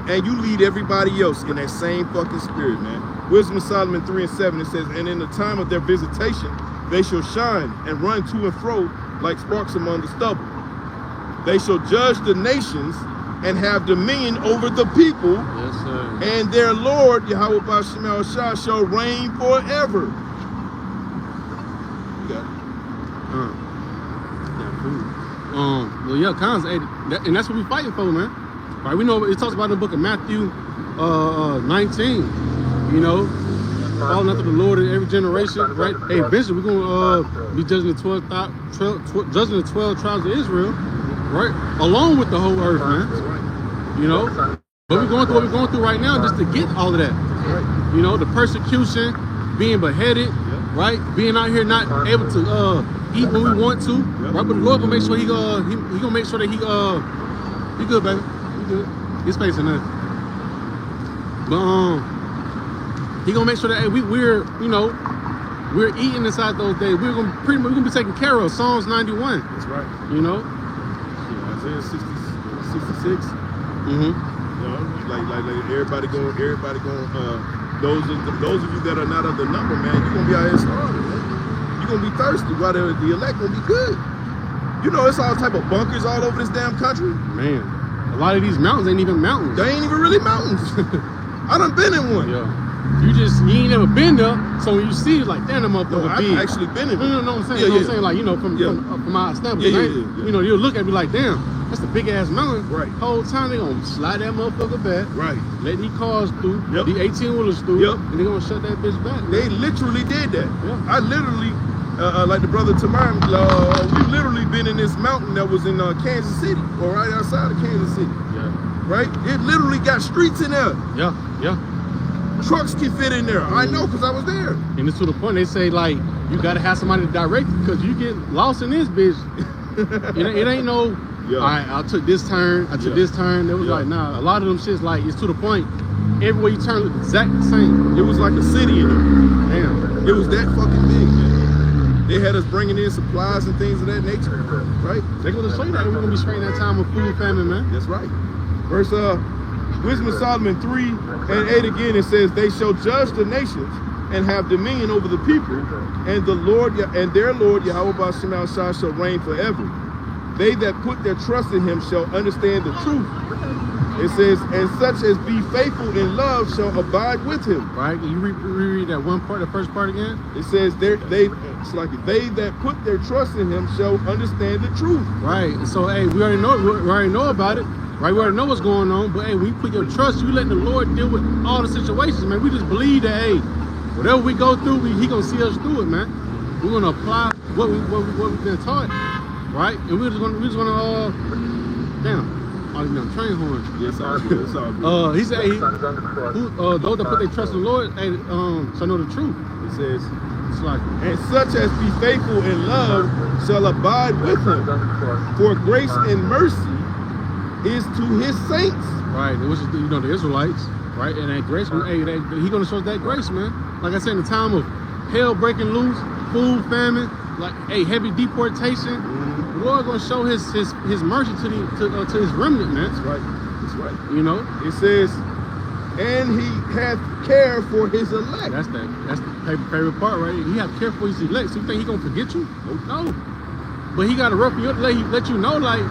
And you lead everybody else in that same fucking spirit, man. Wisdom of Solomon 3 and 7, it says, and in the time of their visitation, they shall shine and run to and fro like sparks among the stubble. They shall judge the nations and have dominion over the people. Yes, sir. And their Lord, Yahweh B'Shem El-Shah, shall reign forever. You got it. Well, yeah, cons, and that's what we're fighting for, man. Right? We know it talks about in the book of Matthew 19. You know, falling after the Lord in every generation, right? Hey, eventually we're gonna be judging the 12 tribes of Israel, right? Along with the whole earth, man. You know, but we're going through what we're going through right now just to get all of that. You know, the persecution, being beheaded, right? Being out here not able to eat when we want to, right? But the Lord gonna make sure he gonna make sure that he good, baby. He good. Get space in there. But he gonna make sure that hey, we're eating inside those days. We're gonna be taken care of. Psalms 91. That's right. You know. Isaiah 66. Mm-hmm. You know, like everybody going. Those of you that are not of the number, man, you're gonna be out here starving, man. You're gonna be thirsty while the elect gonna be good. You know, it's all type of bunkers all over this damn country. Man, a lot of these mountains ain't even mountains. They ain't even really mountains. I done been in one. Yeah. You ain't never been there, so when you see it, like, damn, that motherfucker big. I've actually been in it. No, I'm saying, I'm saying, like, you know, from my establishment, you know, you'll look at me like, damn, that's the big ass mountain. Right. Whole time they gonna slide that motherfucker back. Right. Let these cars through, the 18-wheelers through, and they gonna shut that bitch back. They literally did that. Yeah. I literally, like the brother Tamar, we literally been in this mountain that was in Kansas City, or right outside of Kansas City. Yeah. Right? It literally got streets in there. Yeah. Trucks can fit in there. I know, because I was there. And it's to the point they say, like, you gotta have somebody to direct you, because you get lost in this bitch. it ain't no, all right, I took this turn, this turn. It was like, nah, a lot of them shits, like, it's to the point, everywhere you turn look exactly the same. It was like a city in there. Damn. It was that fucking big, man. They had us bringing in supplies and things of that nature, right? They're gonna show you that, and we're gonna be straight that time of food famine, man. That's right. Verse Wisdom of Solomon 3 and 8 again, it says, they shall judge the nations and have dominion over the people, and the Lord and their Lord Yahweh B'Shem El-Shah shall reign forever. They that put their trust in him shall understand the truth. It says, and such as be faithful in love shall abide with him. Right? Can you reread that one part, the first part again? It says, they that put their trust in him shall understand the truth. Right. So, hey, we already know about it. Right, we already know what's going on, but hey, when you put your trust, you letting the Lord deal with all the situations, man. We just believe that, hey, whatever we go through, he gonna see us through it, man. We're gonna apply what we've been taught, right? And we're just gonna damn, all these damn train horns. Yes, all good. It's all good. He said, those that put their trust in the Lord, shall know the truth. It says, it's like, and such as be faithful in love shall abide with him. For grace and mercy is to his saints. Right, which is the Israelites, right? And that grace, he gonna show us that grace, man. Like I said, in the time of hell breaking loose, food famine, like heavy deportation, the Lord gonna show his mercy to his remnant, man. That's right. That's right. You know, it says, and he hath care for his elect. That's the favorite part, right? He have care for his elect. So you think he gonna forget you? No. But he got a rough you let you know, like,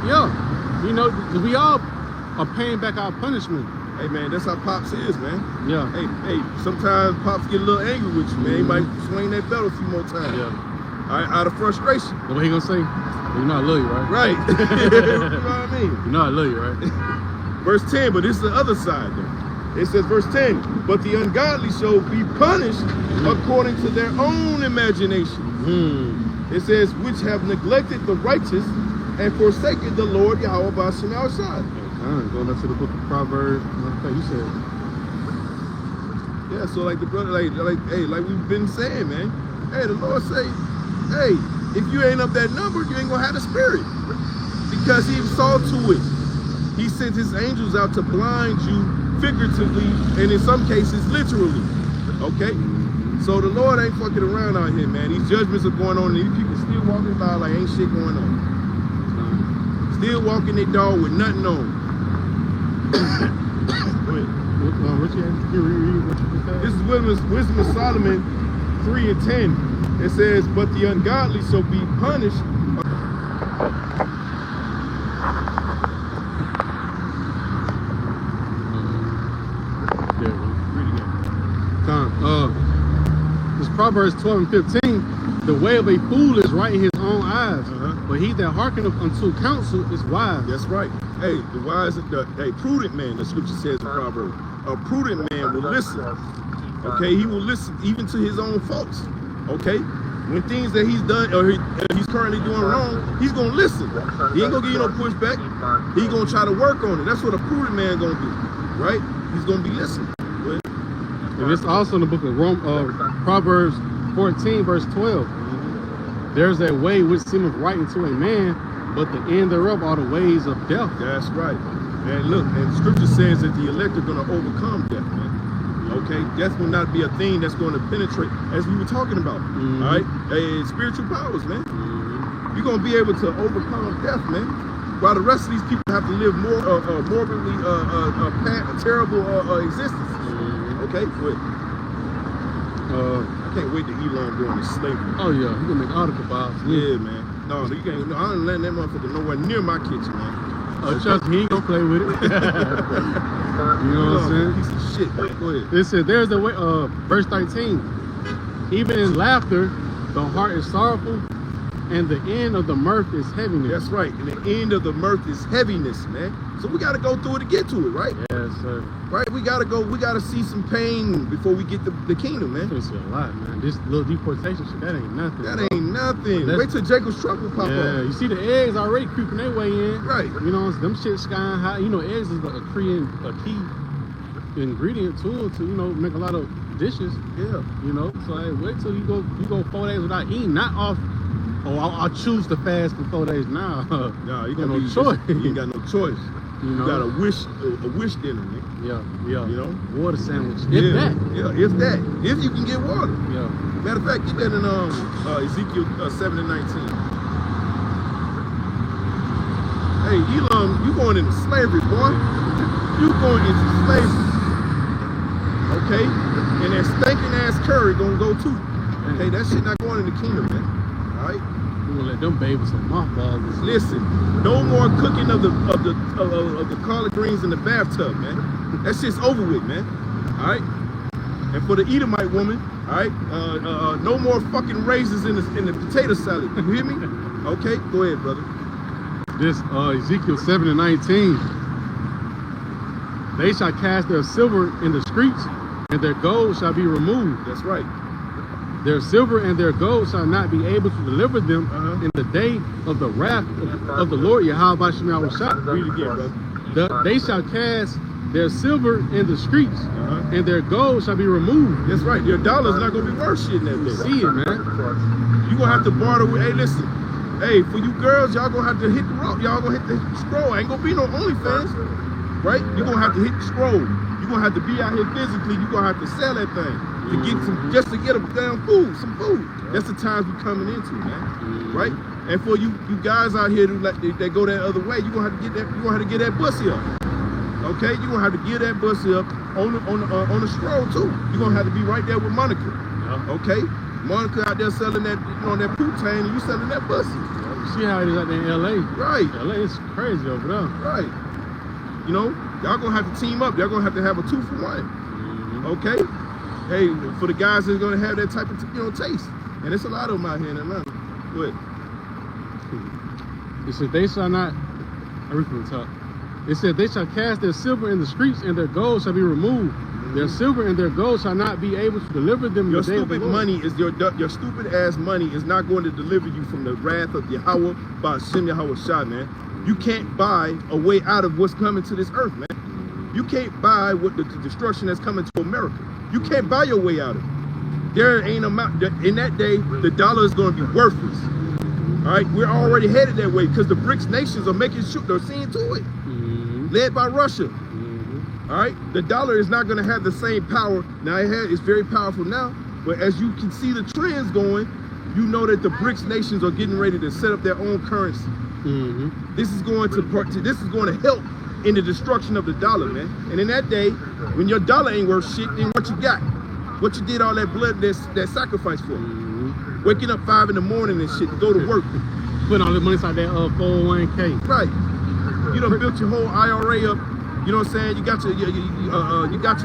you know, we all are paying back our punishment. Hey man, that's how Pops is, man. Yeah. Hey, sometimes Pops get a little angry with you, man. He might swing that belt a few more times. Yeah. Out of frustration. But what he gonna say? You know I love you, right? Right. You know what I mean? You know I love you, right? Verse 10, but this is the other side though. It says verse 10, but the ungodly shall be punished according to their own imagination. It says, which have neglected the righteous and forsaken the Lord Yahweh Bashim outside. Going back to the book of Proverbs, like you said. Yeah, so like the brother, like we've been saying, man. Hey, the Lord say, hey, if you ain't up that number, you ain't gonna have the spirit. Because he saw to it. He sent his angels out to blind you figuratively, and in some cases, literally. Okay? So the Lord ain't fucking around out here, man. These judgments are going on, and these people still walking by like ain't shit going on. Still walking their dog with nothing on. Go ahead. This is Wisdom of Solomon 3 and 10. It says, but the ungodly shall be punished. This Proverbs 12 and 15, the way of a fool is right in his own eyes, but he that hearkeneth unto counsel is wise. That's right. Hey, the wise, prudent man, the scripture says in Proverbs, a prudent man will listen. Okay, he will listen even to his own faults. Okay, when things that he's done or he's currently doing wrong, he's gonna listen. He ain't gonna give you no pushback. He's gonna try to work on it. That's what a prudent man gonna do, right? He's gonna be listening. And it's also in the book of Proverbs 14, verse 12. There's a way which seemeth right unto a man, but the end thereof are the ways of death. That's right. And look, and scripture says that the elect are going to overcome death, man. Okay? Death will not be a thing that's going to penetrate, as we were talking about. All right? Spiritual powers, man. You're going to be able to overcome death, man. While the rest of these people have to live more morbidly terrible existence. Okay? Good. I can't wait to Elon going to slavery. Oh yeah, you gonna make an article about it. Yeah, man. No, you can't. No, I ain't letting that motherfucker nowhere near my kitchen, man. Oh, trust me, he ain't gonna play with it. You know what I'm saying? Piece of shit, man. Go ahead. It says, there's a way. Verse 13. Even in laughter, the heart is sorrowful, and the end of the mirth is heaviness. That's right. And the end of the mirth is heaviness, man. So we got to go through it to get to it, right? Yes, sir. Right? We got to see some pain before we get the kingdom, man. It's a lot, man. This little deportation shit, that ain't nothing. That ain't nothing. Wait till Jacob's trouble pop up. Yeah, you see the eggs already creeping their way in. Right. You know, them shit sky high. You know, eggs is a key ingredient tool to, you know, make a lot of dishes. Yeah. You know, so hey, wait till you go 4 days without eating, not off. Oh, I'll choose to fast for 4 days now. Nah, you got no choice. You ain't got no choice. You got a wish dinner, man. Yeah. You know, water sandwich. If that. If you can get water. Yeah. Matter of fact, get that in Ezekiel 7 and 19. Hey, Elam, you going into slavery, boy. You going into slavery. Okay? And that stinking ass curry gonna go too. Okay, that shit not going in the kingdom, man. Alright? You gonna let them babies some mothballs. Listen, no more cooking of the collard greens in the bathtub, man. That shit's over with, man. Alright? And for the Edomite woman, alright, no more fucking raisins in the potato salad. You hear me? Okay, go ahead, brother. This Ezekiel 7 and 19. They shall cast their silver in the streets, and their gold shall be removed. That's right. Their silver and their gold shall not be able to deliver them in the day of the wrath of the Lord Yahweh Shem Shah. Read it again, brother. They shall cast their silver in the streets, and their gold shall be removed. That's right. Your dollar's not gonna be worth shit in that day. See it, man. You gonna have to barter with. Hey, listen. Hey, for you girls, y'all gonna have to hit the rope. Y'all gonna hit the scroll. Ain't gonna be no OnlyFans, right? You're gonna have to hit the scroll. You're gonna have to be out here physically. You're gonna have to sell that thing to get some, just to get a damn food, some food. That's the times we're coming into, man. Right? And for you guys out here that go that other way, you're gonna have to get that. You're gonna have to get that bussy up. Okay, you're gonna have to get that bussy up on the scroll too. You're gonna have to be right there with Monica. Okay, Monica out there selling that, that poutine, and you selling that bussy. You see how it is out there in LA? Right. LA is crazy over there. Right. Y'all gonna have to team up. Y'all gonna have to have a 2-for-1. Okay. Hey, for the guys that's gonna have that type of taste, and it's a lot of them out here in Atlanta. Go ahead. It said they shall not. I read from the top. It said they shall cast their silver in the streets, and their gold shall be removed. Their silver and their gold shall not be able to deliver them. Your stupid money is your stupid ass money is not going to deliver you from the wrath of Yahweh by Shem Yahweh Shah, man. You can't buy a way out of what's coming to this earth, man. You can't buy what the destruction that's coming to America. You can't buy your way out of it. There ain't amount in that day. The dollar is going to be worthless. All right, we're already headed that way because the BRICS nations are making sure they're seeing to it, led by Russia. All right, the dollar is not going to have the same power. Now it's very powerful now, but as you can see the trends going, you know that the BRICS nations are getting ready to set up their own currency. This is going to help in the destruction of the dollar, man. And in that day, when your dollar ain't worth shit, then what you got? What you did all that blood, that sacrifice for? Waking up 5 in the morning and shit to go to work. Putting all the money inside that 401k. Right. You done built your whole IRA up. You know what I'm saying? You got your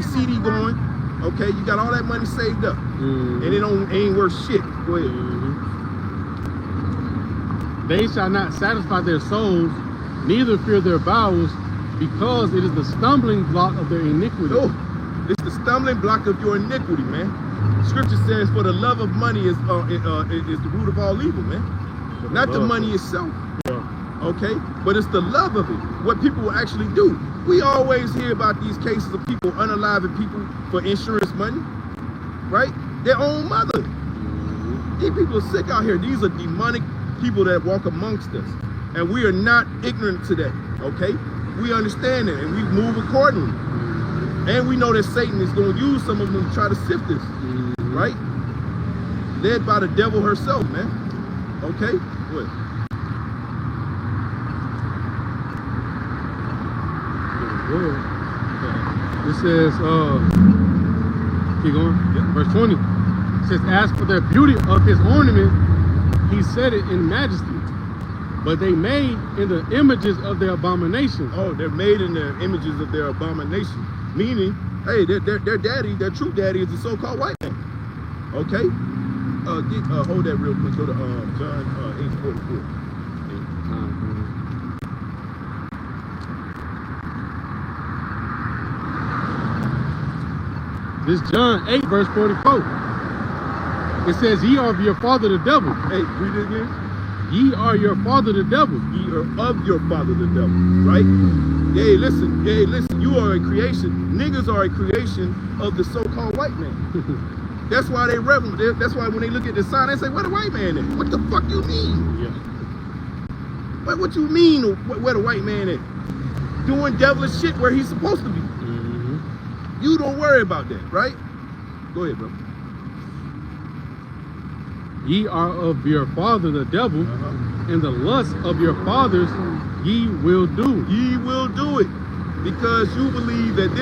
CD going. Okay, you got all that money saved up, and it ain't worth shit. Go ahead. They shall not satisfy their souls, neither fear their bowels, because it is the stumbling block of their iniquity. Oh, it's the stumbling block of your iniquity, man. Scripture says, "For the love of money is the root of all evil," man. Not the money itself. Okay, but it's the love of it. What people will actually do. We always hear about these cases of people unaliving people for insurance money, right? Their own mother. These people are sick out here. These are demonic people that walk amongst us, and we are not ignorant to that. Okay, we understand it, and we move accordingly. And we know that Satan is going to use some of them to try to sift us, right? Led by the devil herself, man. Okay, what? It says, keep going. Verse 20. It says, as for the beauty of his ornament, he set it in majesty. But they made in the images of their abominations. Oh, they're made in the images of their abomination. Meaning, hey, their daddy, their true daddy is the so-called white man. Okay? Hold that real quick. Go to John 8:44. This John 8, verse 44. It says, ye are of your father the devil. Hey, read it again. Ye are your father the devil. Ye are of your father the devil, right? Hey, listen, you are a creation. Niggas are a creation of the so-called white man. That's why they revel. That's why when they look at the sign, they say, where the white man at? What the fuck you mean? Yeah. What you mean, where the white man at? Doing devilish shit where he's supposed to be. You don't worry about that, right? Go ahead, bro. Ye are of your father the devil, and the lust of your fathers ye will do. Ye will do it. Because you believe that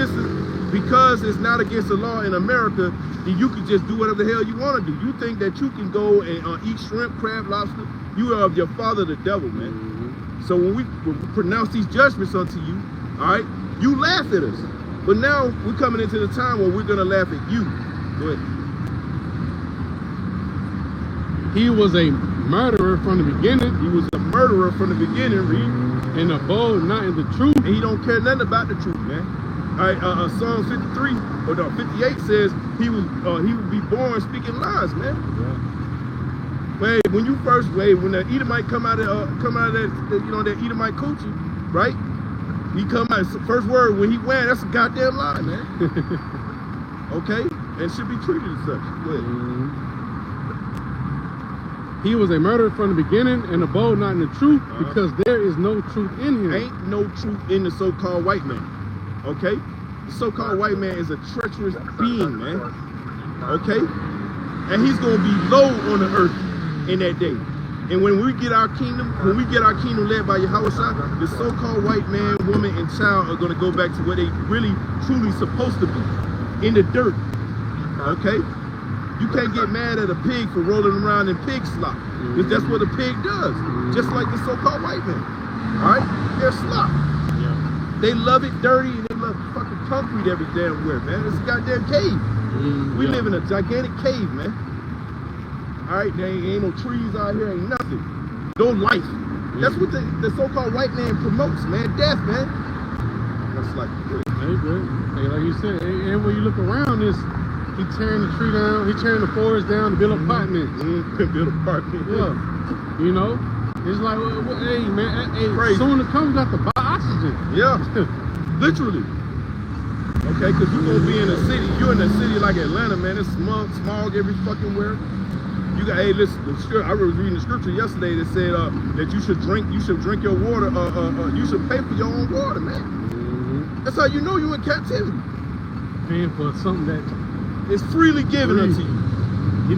because it's not against the law in America, then you can just do whatever the hell you want to do. You think that you can go and eat shrimp, crab, lobster? You are of your father the devil, man. So when we pronounce these judgments unto you, all right, you laugh at us. But now we're coming into the time where we're going to laugh at you. Go ahead. He was a murderer from the beginning. He was a murderer from the beginning, read. And abode not in the truth. And he don't care nothing about the truth, man. All right, Psalm 53 or no 58 says he would be born speaking lies, man. Yeah. Wait, when you first when the Edomite come out of that that Edomite coochie, right? He come out first word when he went, that's a goddamn lie, man. Okay, and should be treated as such. Go ahead. He was a murderer from the beginning and abode not in the truth because there is no truth in him. Ain't no truth in the so-called white man. Okay? The so-called white man is a treacherous being, man. Okay? And he's gonna be low on the earth in that day. And when we get our kingdom, led by Yahushua, the so-called white man, woman, and child are gonna go back to where they really, truly supposed to be. In the dirt. Okay? You can't get mad at a pig for rolling around in pig slop. Because that's what a pig does. Just like the so-called white man. Alright? They're slop. Yeah. They love it dirty and they love fucking concrete every damn where, man. It's a goddamn cave. We live in a gigantic cave, man. Alright, there ain't no trees out here, ain't nothing. No life. That's what the so-called white man promotes, man. Death, man. That's like good. Hey, good. Hey, like you said, everywhere you look around, he tearing the tree down, he tearing the forest down to build apartments. Build apartments. Yeah. You know? It's like, hey, man, hey, soon to come, you got to buy oxygen. Yeah. Literally. Okay, because you're going to be in a city, you're in a city like Atlanta, man, it's smog every fucking where. You got, hey, listen, I was reading the scripture yesterday that said that you should drink your water, you should pay for your own water, man. That's how you know you're in captivity. Paying for something that it's freely given unto you. He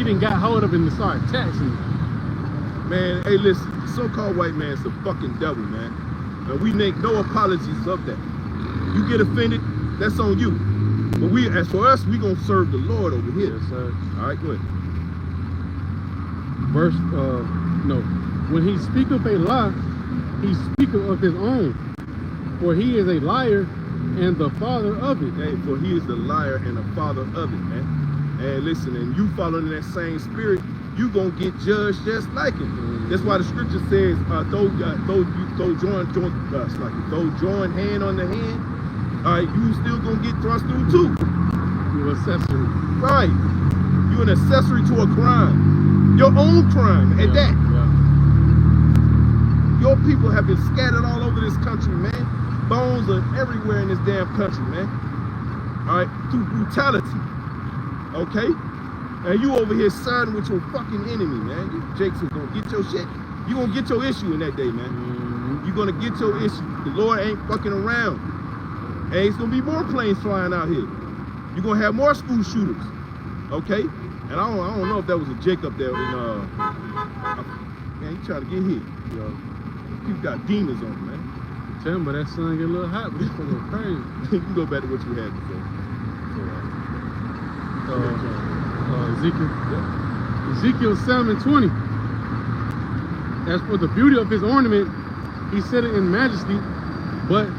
didn't got hold of it and started taxing. Man, hey, listen, the so-called white man's the fucking devil, man. And we make no apologies of that. You get offended, that's on you. But as for us, we gonna serve the Lord over here. Yes, sir. All right, go ahead. Verse, no. When he speaketh a lie, he speaketh of his own. For he is a liar and the father of it. Hey, for he is the liar and the father of it, man. And listen, and you following that same spirit, you gonna get judged just like him. That's why the scripture says, throw join hand on the hand. All right, you still gonna get thrust through too. You're accessory. Right. You're an accessory to a crime. Your own crime at that. Yeah. Your people have been scattered all over this country, man. Bones are everywhere in this damn country, man. All right, through brutality. Okay? And you over here siding with your fucking enemy, man. You Jakes is gonna get your shit. You gonna get your issue in that day, man. You gonna get your issue. The Lord ain't fucking around. And it's gonna be more planes flying out here. You're gonna have more school shooters. Okay? And I don't know if that was a Jacob there in man, he trying to get hit. Yo, people got demons on him, man. Tell him, but that sun get a little hot, but he's fucking crazy. You can go back to what you had before. Ezekiel. Yeah. Ezekiel 7:20. As for the beauty of his ornament, he said it in majesty, but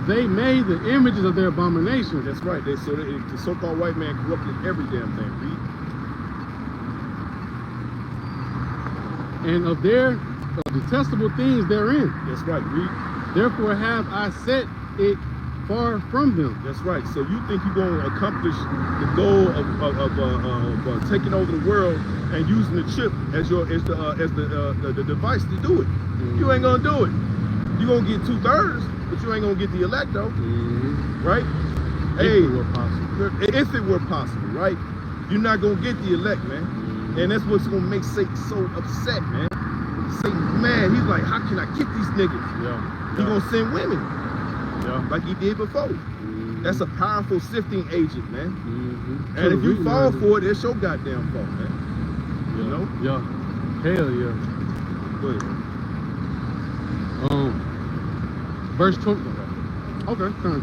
they made the images of their abominations. That's right. The so-called white man corrupted every damn thing. Read. And of their detestable things therein. That's right. Read. Therefore have I set it far from them. That's right. So you think you're going to accomplish the goal of taking over the world and using the chip as the device to do it? You ain't gonna do it. You're gonna get 2/3, but you ain't gonna get the elect though, right? If it were possible. If it were possible, right? You're not gonna get the elect, man. And that's what's gonna make Satan so upset, man. Satan's mad. He's like, how can I kick these niggas? He gonna send women, like he did before. That's a powerful sifting agent, man. And if you fall for it, it's your goddamn fault, man. You know? Yeah. Hell yeah. Go ahead. Verse 20. Okay, come on.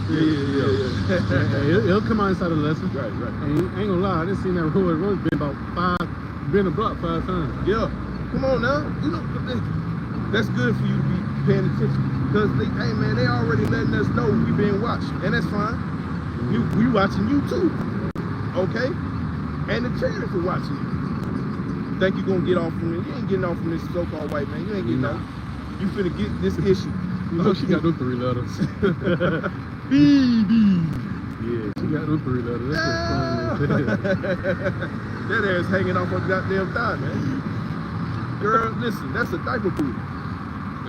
Yeah. He'll come out inside the lesson. Right. And ain't gonna lie, I didn't see that road been a block 5 times. Yeah. Come on now. You know, that's good for you to be paying attention. Because they already letting us know we being watched. And that's fine. We watching you too. Okay? And the children are watching you. Think you gonna get off from it? You ain't getting off from this so-called white man. You ain't getting off. You finna get this issue. You know she got them 3 letters. BB. Yeah, she got them 3 letters. That's That ass hanging off her goddamn thigh, man. Girl, listen, that's a diaper booty.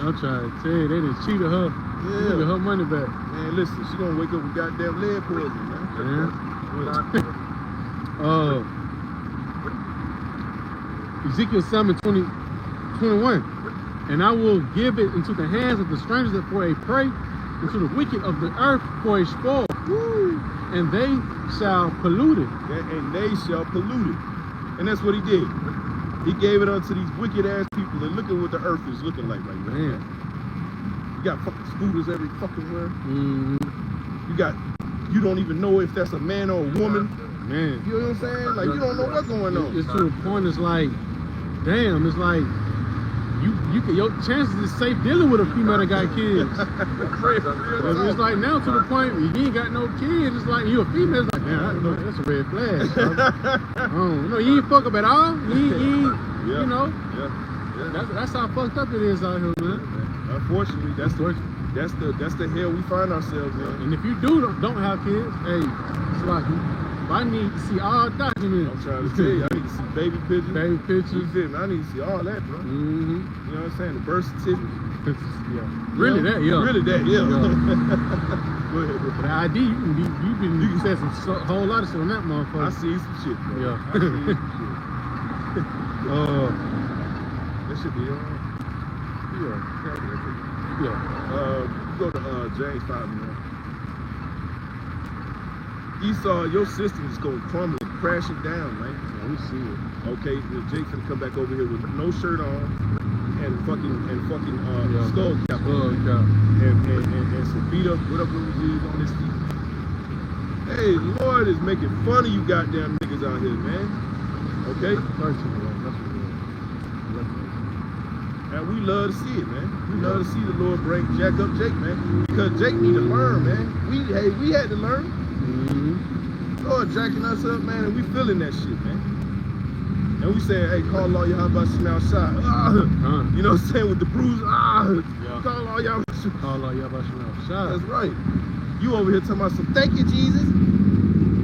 I'm trying to tell you, they done cheated her. Yeah. Needed her money back. Man, listen, she gonna wake up with goddamn lead poison, man. Ezekiel 7:21. And I will give it into the hands of the strangers for a prey, into the wicked of the earth for a spoil. Woo. And they shall pollute it. And they shall pollute it. And that's what he did. He gave it unto these wicked ass people. And look at what the earth is looking like right now. Man. You got fucking scooters every fucking where. Mm-hmm. You don't even know if that's a man or a woman. Man. You know what I'm saying? Like, you don't know what's going on. It's to the point, it's like, damn, it's like, you can, your chances is safe dealing with a female that got kids. It's like now to the point where you ain't got no kids. It's like you a female. It's like, damn, that's a red flag. No, you ain't fuck up at all. You ain't you know. Yeah. That's how fucked up it is out here, man. Unfortunately, that's the hell we find ourselves in. And if you don't have kids, hey, it's like I need to see all documents. I'm trying to tell you, I need to see baby pictures. Baby pictures. You feel me? I need to see all that, bro. Mm-hmm. You know what I'm saying? The birth certificate. Yeah. Really that, yeah. Really that, yeah. Yeah. Go ahead, bro. But the ID, you can say some whole lot of shit on that motherfucker. I see some shit, bro. Yeah. I see some shit. That should be on. Yeah. Go to James 5:1. Esau, your system is gonna crumble and crash it down, man. Yeah, we see it. Okay, Jake gonna come back over here with no shirt on and fucking skull cap on. And some beat up, whatever it is on his feet. Hey, Lord is making fun of you goddamn niggas out here, man. Okay? And we love to see it, man. We love to see the Lord jack up Jake, man. Because Jake need to learn, man. We had to learn. Mm-hmm. Lord jacking us up, man, and we feeling that shit, man. And we saying, hey, call all y'all about smell shot. You know what I'm saying? With the bruise, Yeah. Call all y'all Call all y'all about smell shot. That's right. You over here talking about some thank you, Jesus.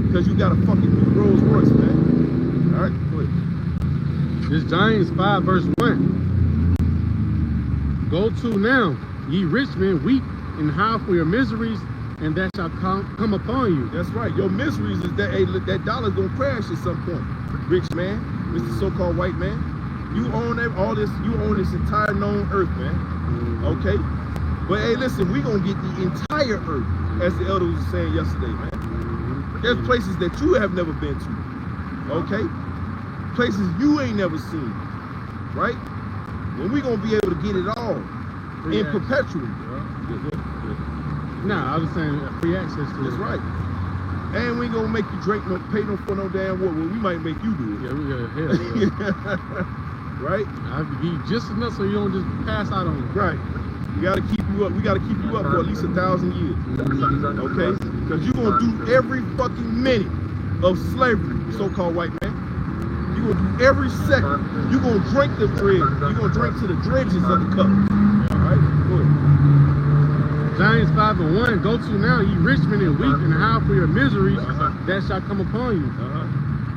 Because you got a fucking new Rolls Royce, man. All right, go ahead. This James 5:1. Go to now, ye rich men, weep and howl for your miseries, and that shall come upon you. That's right. Your miseries is that that dollar's gonna crash at some point. Rich man, Mr. So-called white man, you own all this. You own this entire known earth, man. Okay. But hey, listen, we gonna get the entire earth, as the elder was saying yesterday, man. There's places that you have never been to. Okay. Places you ain't never seen. Right. And we gonna be able to get it all in perpetuity. Nah, I was saying free access to it. That's right. And we ain't gonna make you pay no for no damn water. Well, we might make you do it. Yeah. Right? I have to give you just enough so you don't just pass out on it. Right. We gotta keep you up. We gotta keep you up for at least 1,000 years. Okay? Because you're gonna do every fucking minute of slavery, so-called white man. You're gonna do every second. You're gonna drink the bread. You're gonna drink to the dredges of the cup. Alright? Go ahead. James 5:1. Go to now, ye rich men, and weep and howl for your miseries that shall come upon you.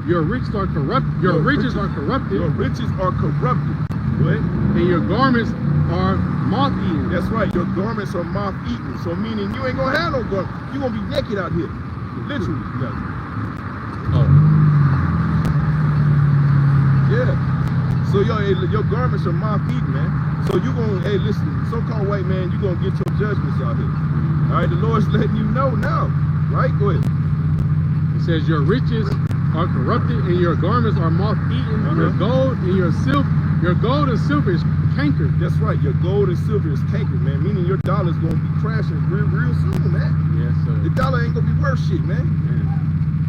Your riches are corrupt. Your riches are corrupted. Your riches are corrupted. What? And your garments are moth-eaten. That's right. Your garments are moth-eaten. So meaning you ain't gonna have no garments. You're gonna be naked out here. Literally. Yeah. So your garments are moth-eaten, man. So you gonna, hey, listen, so-called white man, you gonna get your judgments out here. All right, the Lord's letting you know now. Right? Go ahead. It says your riches are corrupted and your garments are moth-eaten. Your gold and your gold and silver is cankered. That's right. Your gold and silver is cankered, man. Meaning your dollar's gonna be crashing real soon, man. Yes, sir. The dollar ain't gonna be worth shit, man.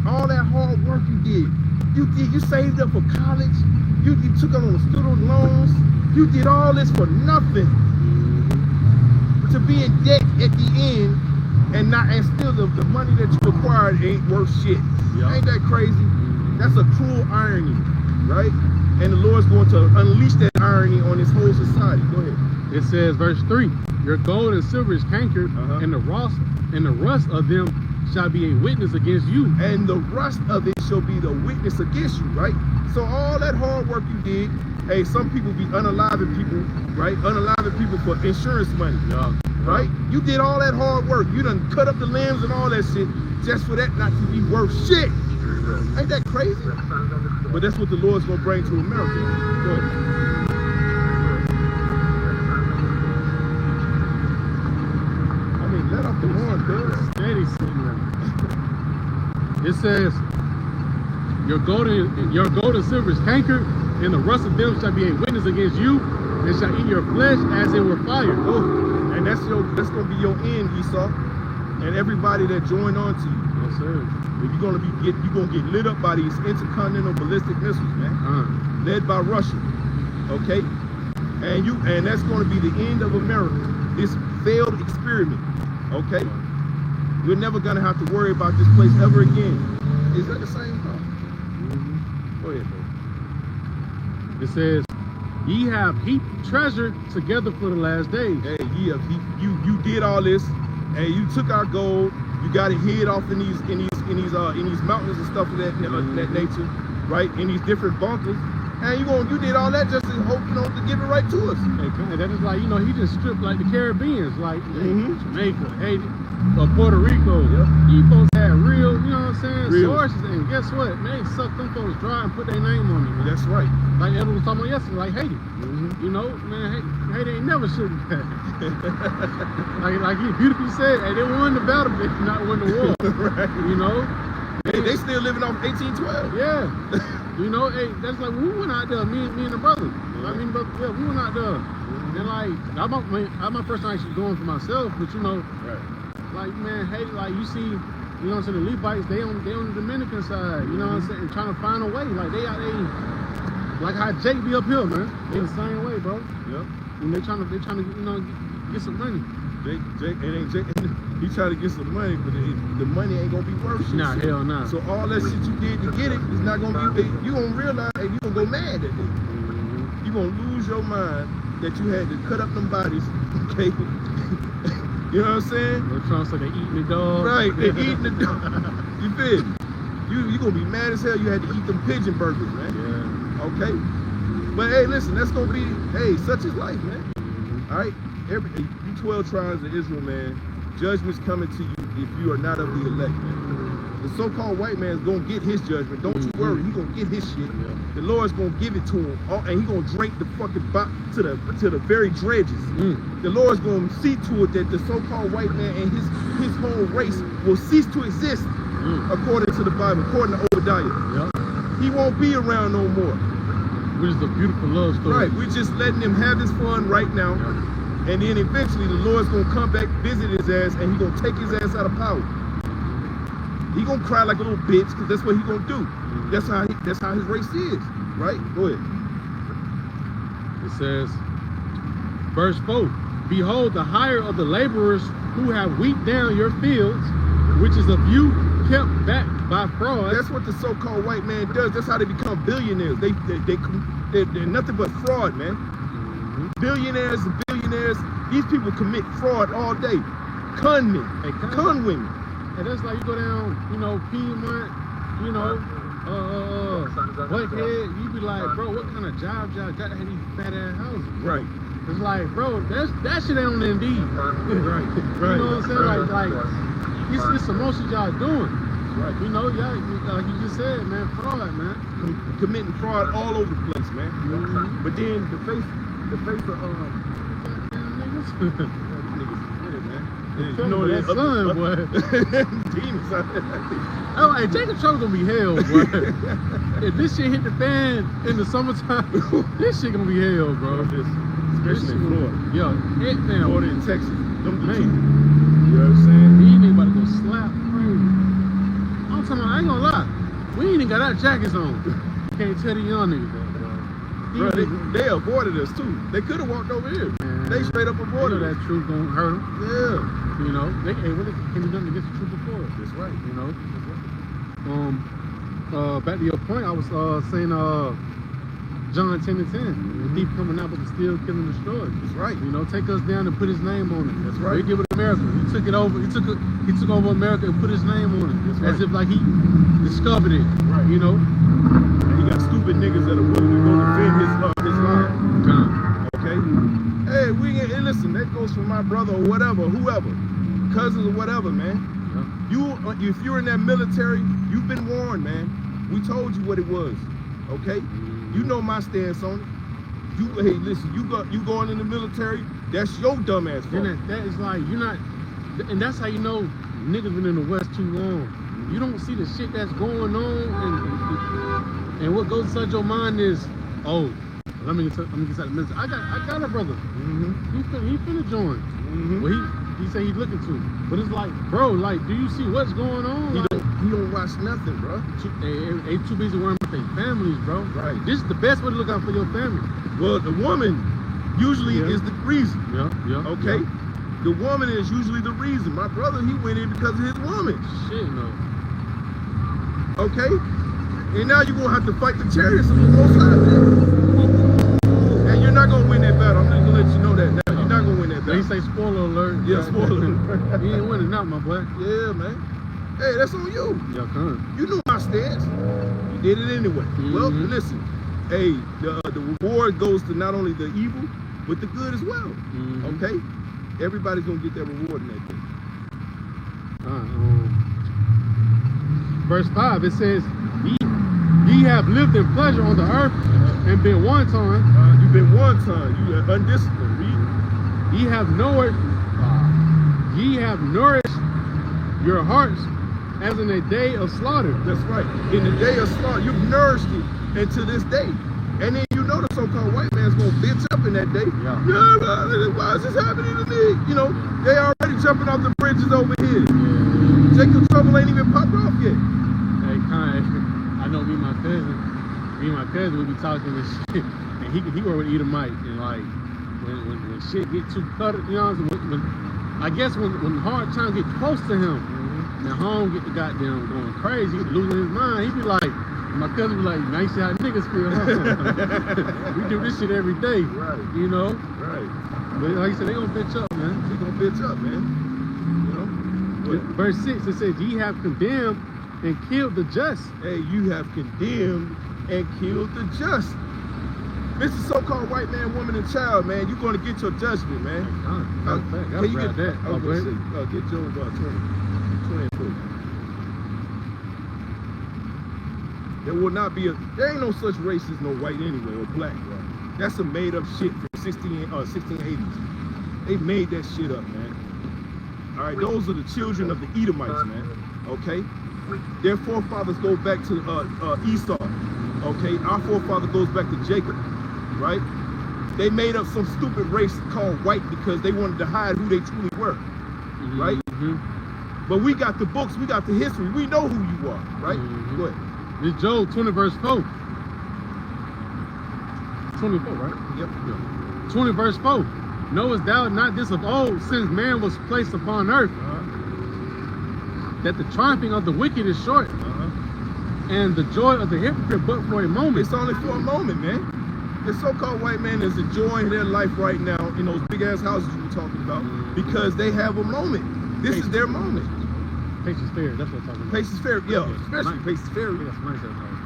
All that hard work you saved up for college. You took on student loans. You did all this for nothing. To be in debt at the end and still the money that you acquired ain't worth shit. Yep. Ain't that crazy? That's a cruel irony, right? And the Lord's going to unleash that irony on this whole society. Go ahead. It says, verse 3, Your gold and silver is cankered, and the rust of them shall be a witness against you. And the rust of it shall be the witness against you, right? So all that hard work you did, hey, some people be unaliving people, right? Unaliving people for insurance money, right? You did all that hard work. You done cut up the limbs and all that shit just for that not to be worth shit. Ain't that crazy? But that's what the Lord's gonna bring to America. Go ahead. Let off the horn, dude. Steady sitting there. It says, your gold and silver is cankered, and the rust of them shall be a witness against you, and shall eat your flesh as it were fire. Oh, and that's gonna be your end, Esau, and everybody that joined on to you. Yes, sir. You're gonna get lit up by these intercontinental ballistic missiles, man, led by Russia. Okay, and that's gonna be the end of America. This failed experiment. Okay, we're never gonna have to worry about this place ever again. Is that the same thought? Go ahead, bro. It says, ye have heaped treasure together for the last days. Hey, you did all this, and you took our gold. You got it hid off in these mountains and stuff of that nature, right? In these different bunkers. And you did all that just to hope, to give it right to us. Hey, that is like, he just stripped like the Caribbeans, like Jamaica, Haiti, Puerto Rico. These folks had real, you know what I'm saying, sources. And guess what? They sucked them folks dry and put their name on it. Man. That's right. Like Edward was talking about yesterday, like Haiti. Man, Haiti ain't never should have that. like he beautifully said, hey, they won the battle, but not won the war. Right. They still living off 1812. Yeah. Hey, that's like when we went out there, me and the brother. We went out there. And like, I'm my first time actually going for myself, but like, man, hey, like you see, the Levites, they on the Dominican side, you know what I'm saying, trying to find a way. Like they like how Jake be up here, man. They the same way, bro. Yep. And they trying to get some money. Jake, he trying to get some money, but the money ain't gonna be worth shit. Nah, hell nah. So all that shit you did to get it is not gonna be. You gonna realize, and you gonna go mad at it. You gonna lose your mind that you had to cut up them bodies. Okay, you know what I'm saying? They're trying to say they eating the dog. Right, they eating the dog. You feel me? You gonna be mad as hell. You had to eat them pigeon burgers, man. Yeah. Okay. But hey, listen, that's gonna be. Hey, such is life, man. All right. You 12 tribes of Israel, man, judgment's coming to you if you are not of the elect, man. The so-called white man's gonna get his judgment. Don't you worry, he gonna get his shit. The Lord's gonna give it to him, and he gonna drink the fucking to the very dredges. The Lord's gonna see to it that the so-called white man and his whole race will cease to exist, according to the Bible, according to Obadiah. He won't be around no more. Which is a beautiful love story. Right, we're just letting him have his fun right now. And then eventually the Lord's gonna come back, visit his ass, and he gonna take his ass out of power. He gonna cry like a little bitch, because that's what he gonna do. That's how his race is, right? Go ahead. It says, verse 4, behold, the hire of the laborers who have wheat down your fields, which is of you kept back by fraud. That's what the so-called white man does. That's how they become billionaires. They're nothing but fraud, man. Billionaires and billionaires, these people commit fraud all day. Con men, con women. And that's like you go down, Piedmont, Buckhead, you be like, bro, what kind of job y'all got to have these fat ass houses? Right. It's like, bro, that shit ain't on the Indeed. Right. You know what I'm saying? Like it's some more shit y'all doing. Right. Y'all, like you just said, man, fraud, man. Committing fraud all over the place, man. But then the face of niggas, man. You know that son, boy. Demons. Oh, hey, Jacob Trouble gonna be hell, boy. If this shit hit the fan in the summertime, this shit gonna be hell, bro. Especially in Florida. Yo, Florida and Texas. Them man. You know what I'm saying? These niggas about to go slap crazy. I'm talking about, I ain't gonna lie. We ain't even got our jackets on. Can't tell the young niggas that. Bro, they avoided us too. They could have walked over here. Man, they straight up avoided us. That truth don't hurt them. Yeah. They can be done to get the truth before us. That's right. Back to your point, I was saying John 10:10. The thief coming out but to steal, kill, and destroy. That's right. You know, take us down and put his name on it. That's right. He did with America. He took it over. He took over America and put his name on it. That's as right. if like he discovered it. Right. You know. And he got stupid niggas that are willing to go defend his line. Okay. Hey, hey, listen. That goes for my brother or whatever, whoever, cousins or whatever, man. If you're in that military, you've been warned, man. We told you what it was, okay? You know my stance on it. Hey, listen, you going in the military, that's your dumb ass fault. That is like, you're not, and that's how you know niggas been in the West too long. You don't see the shit that's going on, and what goes inside your mind is, oh, let me get inside the military. I got a brother. He finna join. Well, he said he's looking to, but it's like, bro, like, do you see what's going on? He don't watch nothing, bro. They too busy worrying about their families, bro. Right. This is the best way to look out for your family. Well, the woman usually is the reason. Okay. The woman is usually the reason. My brother, he went in because of his woman. Shit, no. Okay. And now you're gonna have to fight the chariots on both sides. And you're not gonna win that battle. I'm just gonna let you know that now. You're not gonna win that battle. They say spoiler alert. Yeah, spoiler alert. You ain't winning now, my boy. Yeah, man. Hey, that's on you. Yeah, come on. You knew my stance. You did it anyway. Well, listen. Hey, the reward goes to not only the evil, but the good as well. Okay? Everybody's gonna get their reward in that thing. Verse 5, it says, ye have lived in pleasure on the earth and been wanton. You've been wanton. You are undisciplined. Read. Ye have nourished your hearts as in a day of slaughter. That's right. In the day of slaughter, you've nourished it until this day. And then you know the so-called white man's gonna bitch up in that day. Why is this happening to me? You know, they already jumping off the bridges over here. Jacob Trouble ain't even popped off yet. Hey, I know me and my cousin, we be talking this shit, and he work with Edomite, and like when shit get too cut, you know, I guess when hard times get close to him, and home get the goddamn going crazy, he losing his mind. He be like, my cousin be like, man, you see how niggas feel, huh? We do this shit every day, you know? Right. But like you said, they gonna bitch up, man. They gonna bitch up, man. You know? Verse 6, it says, ye have condemned and killed the just. Hey, you have condemned and killed the just. This is so-called white man, woman, and child, man. You're gonna get your judgment, man. Can you get that? Get your 20 and 40. There ain't no such race as no white anyway or black, bro. That's some made up shit from 1680s. They made that shit up, man. All right, those are the children of the Edomites, man. Okay, their forefathers go back to Esau. Okay, our forefather goes back to Jacob, right? They made up some stupid race called white because they wanted to hide who they truly were, right? But we got the books, we got the history, we know who you are, right? Go ahead. This Job 20 verse 4. 24, right? Yep. 20 verse 4. Knowest thou not this of old, since man was placed upon earth, that the triumphing of the wicked is short, and the joy of the hypocrite but for a moment. It's only for a moment, man. The so-called white man is enjoying their life right now in those big-ass houses you were talking about because they have a moment. This is their moment. Paces Fair, that's what I'm talking about. Paces Fair, yeah, especially Paces Fair.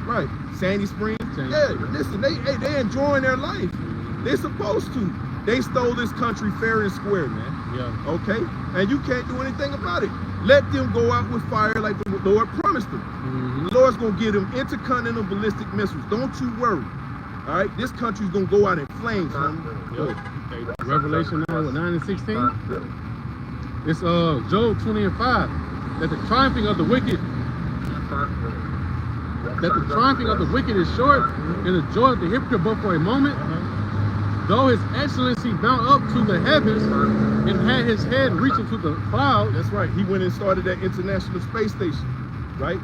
Right, Sandy Springs. Listen, they enjoying their life. They're supposed to. They stole this country fair and square, man. Okay? And you can't do anything about it. Let them go out with fire like the Lord promised them. The Lord's going to give them intercontinental ballistic missiles. Don't you worry. All right? This country's going to go out in flames, man. Revelation 9 and 16. It's Job 20 and 5. That the triumphing of the wicked is short, and the joy of the hypocrite but for a moment. Though his excellency bound up to the heavens and had his head reaching to the clouds. That's right. He went and started that International Space Station, right?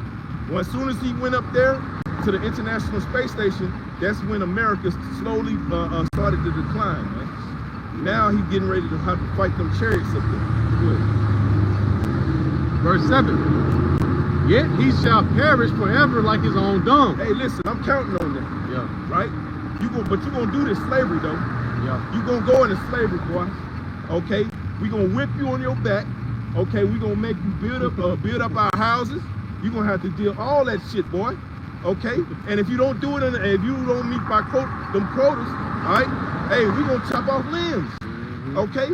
Well, as soon as he went up there to the International Space Station, that's when America slowly started to decline, man. Now he's getting ready to have to fight them chariots up there. Good. Verse 7. Yet he shall perish forever like his own dung. Hey, listen, I'm counting on that. Right? But you gonna do this slavery though. Yeah. You gonna go into slavery, boy. Okay. We gonna whip you on your back. Okay. We gonna make you build up our houses. You gonna have to deal all that shit, boy. Okay. And if you don't do it, if you don't meet them quotas, all right. Hey, we gonna chop off limbs. Okay.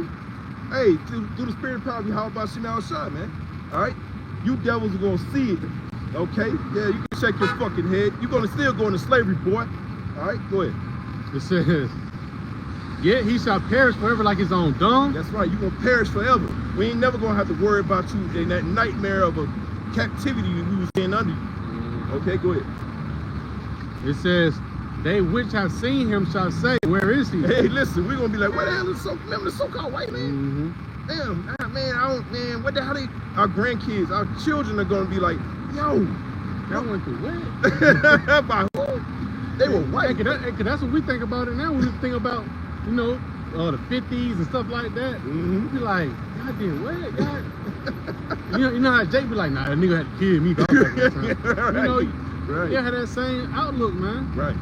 Hey, through the spirit of power, how about Shemal Shah, man? All right. You devils are gonna see it. Okay. Yeah, you can shake your fucking head. You gonna still go into slavery, boy. All right. Go ahead. It says, "Yet he shall perish forever like his own dung." That's right. You gonna perish forever. We ain't never gonna have to worry about you in that nightmare of a captivity we was in under you. Okay, go ahead. It says, "They which have seen him shall say, where is he?" Hey, listen, we're gonna be like, what the hell is remember the so-called white man? Damn, man, what the hell our grandkids, our children are gonna be like, yo, That went through what? by who? They were white. Cause that's what we think about it now. When we think about, the 50s and stuff like that. We be like, God did what? God. you know how Jake be like, nah, that nigga had to kill me. Dog, back that time. Right. They had that same outlook, man. Right.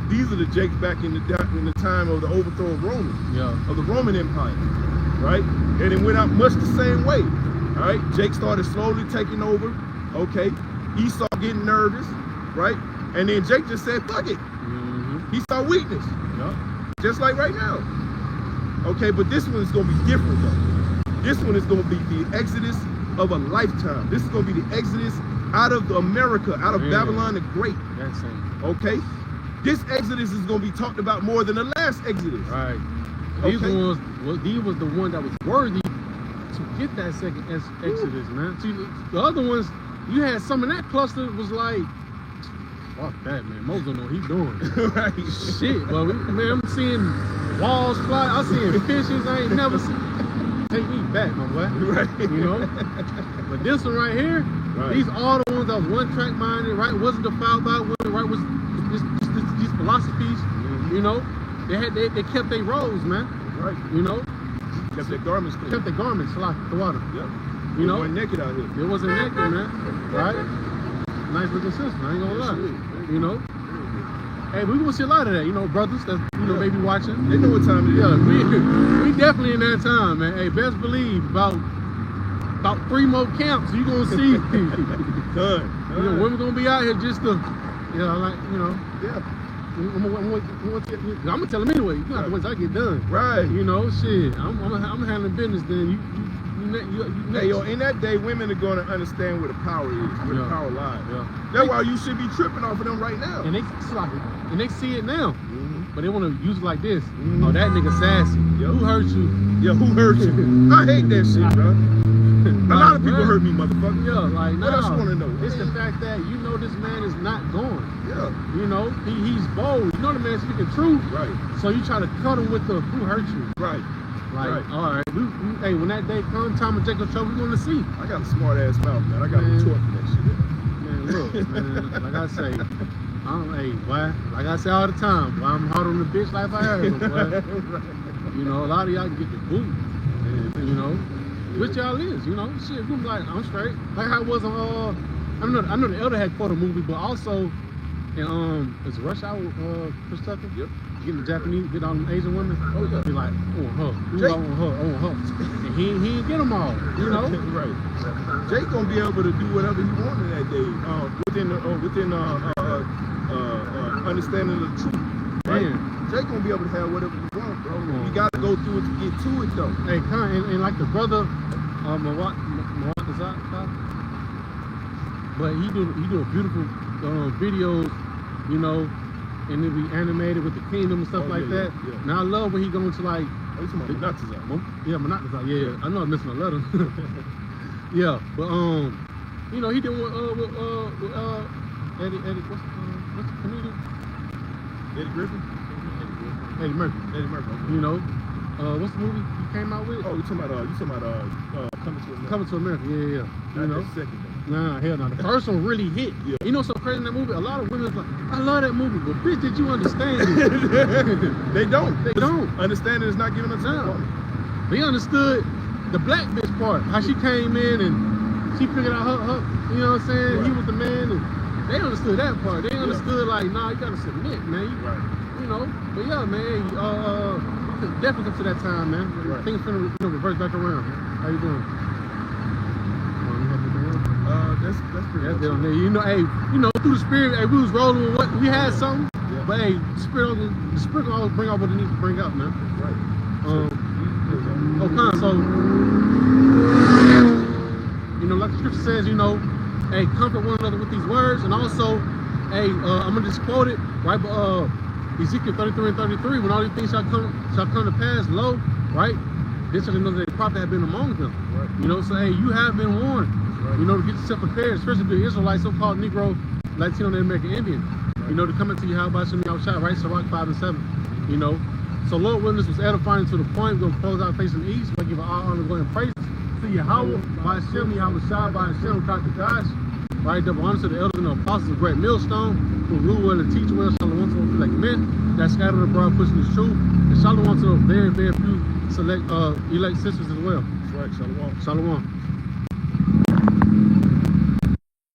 These are the Jakes back in the time of the overthrow of Rome. Yeah. Of the Roman Empire. Right? And it went out much the same way. All right. Jake started slowly taking over. Okay. Esau getting nervous. Right? And then Jake just said, fuck it. He saw weakness. Yep. Just like right now. Okay, but this one is gonna be different though. This one is gonna be the exodus of a lifetime. This is gonna be the exodus out of America, out of Babylon the Great. That's it. Okay? This exodus is gonna be talked about more than the last exodus. Right. Okay. These was the one that was worthy to get that second exodus, man. See, the other ones, you had some of that cluster was like, fuck that, man. Moses don't know what he doing. Right. Shit, well, man, I'm seeing walls fly. I'm seeing fishes I ain't never seen. Take me back, my boy. Right. But this one right here, these all the ones that was one track minded, right? Wasn't defiled by women, right? Was these philosophies, they kept their roles, man. Right. Kept their garments clean. Kept their garments like the water. Yep. They weren't naked out here. It wasn't naked, man. Right? Nice looking sister, I ain't gonna lie. Hey, we gonna see a lot of that, brothers that maybe watching. They know what time it is. Yeah, we definitely in that time, man. Hey, best believe about 3 more camps you gonna see. Done. Women gonna be out here just to, Yeah. I'm gonna tell them anyway. You gonna have to wait till I get done. Right. Shit. I'm handling business. Then you next. Hey, in that day, women are gonna understand where the power is, where the power lies. Yeah. That's why you should be tripping off of them right now. And they see it now. But they want to use it like this. Oh, that nigga sassy. Yep. Who hurt you? Yeah, who hurt you? I hate that shit, bro. A lot of people hurt me, motherfucker. Yeah, like, what else you want to know? It's the fact that this man is not going. Yeah. He's bold. The man speaking truth. Right. So you try to cut him with the who hurt you. Right. Like, all right. Hey, when that day comes, time of Jacob trouble, we're gonna see. I got a smart ass mouth, man. I got a retort for that shit. Man, look, man. Like I say, like I say all the time, boy, I'm hard on the bitch like I heard, boy. Right. A lot of y'all can get the boot. Which y'all is, shit. I'm like, I'm straight. Like how it was on I know the Elder had quote a movie, but also in it's Rush Hour Chris Tucker. Yep. Getting the Japanese, get all them Asian women. Oh yeah. Be like, I want her. And he ain't get them all, Right. Jake gonna be able to do whatever he wanted that day, within understanding the truth. Right? Man. Jake gonna be able to have whatever he wants, bro. You gotta go through it to get to it, though. Hey, and like the brother, but he do a beautiful videos, and it be animated with the kingdom and stuff that. Yeah. Now I love when he go into like, oh, you talking about Monatizak? Yeah, Monatizak. Yeah. I know I'm missing a letter. Yeah, but he did one with Eddie, what's the comedian? Eddie Griffin? Eddie Murphy. Eddie Murphy. What's the movie he came out with? Oh, you talking about Coming to America? Coming to America. Yeah. Not the second. Nah, hell no. The first one really hit. Yeah. So crazy in that movie? A lot of women's like, I love that movie, but bitch, did you understand it? They don't. They don't. Understanding is not giving a time. They understood the black bitch part. How she came in and she figured out her you know what I'm saying? Right. He was the man, and they understood that part. They understood like, nah, you gotta submit, man. you know, but yeah, man, we can definitely come to that time, man. Right. Things finna reverse back around. How you doing? That's pretty much Yeah, it. you know, hey, you know, through the spirit, hey, we was rolling with what we had something, Yeah. but hey, the spirit can always bring out what it needs to bring out, man. Right. So, you know, like the scripture says, you know, hey, comfort one another with these words, and also, hey, I'm gonna just quote it, right? But Ezekiel 33 and 33, when all these things shall come to pass, lo, right? This shall know that the prophet have been among them. Right. You know, so hey, you have been warned. Right. You know, to get yourself prepared, especially the Israelites, so-called Negro, Latino, and American Indian. Right. You know, to come into your house, right? Sirach 5 and 7. You know, so Lord willing, this was edifying to the point. We're gonna close out facing east. We'll give all honor, glory, and praise to Yahweh by Hashem, Yahweh Shai by Hashem, Dr. Gosh. Right, double honor to the elders and the apostles of great millstone, who rule well and teach well. Shalom to those like men that scattered abroad, pushing the truth. And shalom to those very, very few select elect sisters as well. That's right. Shalom. Shalom.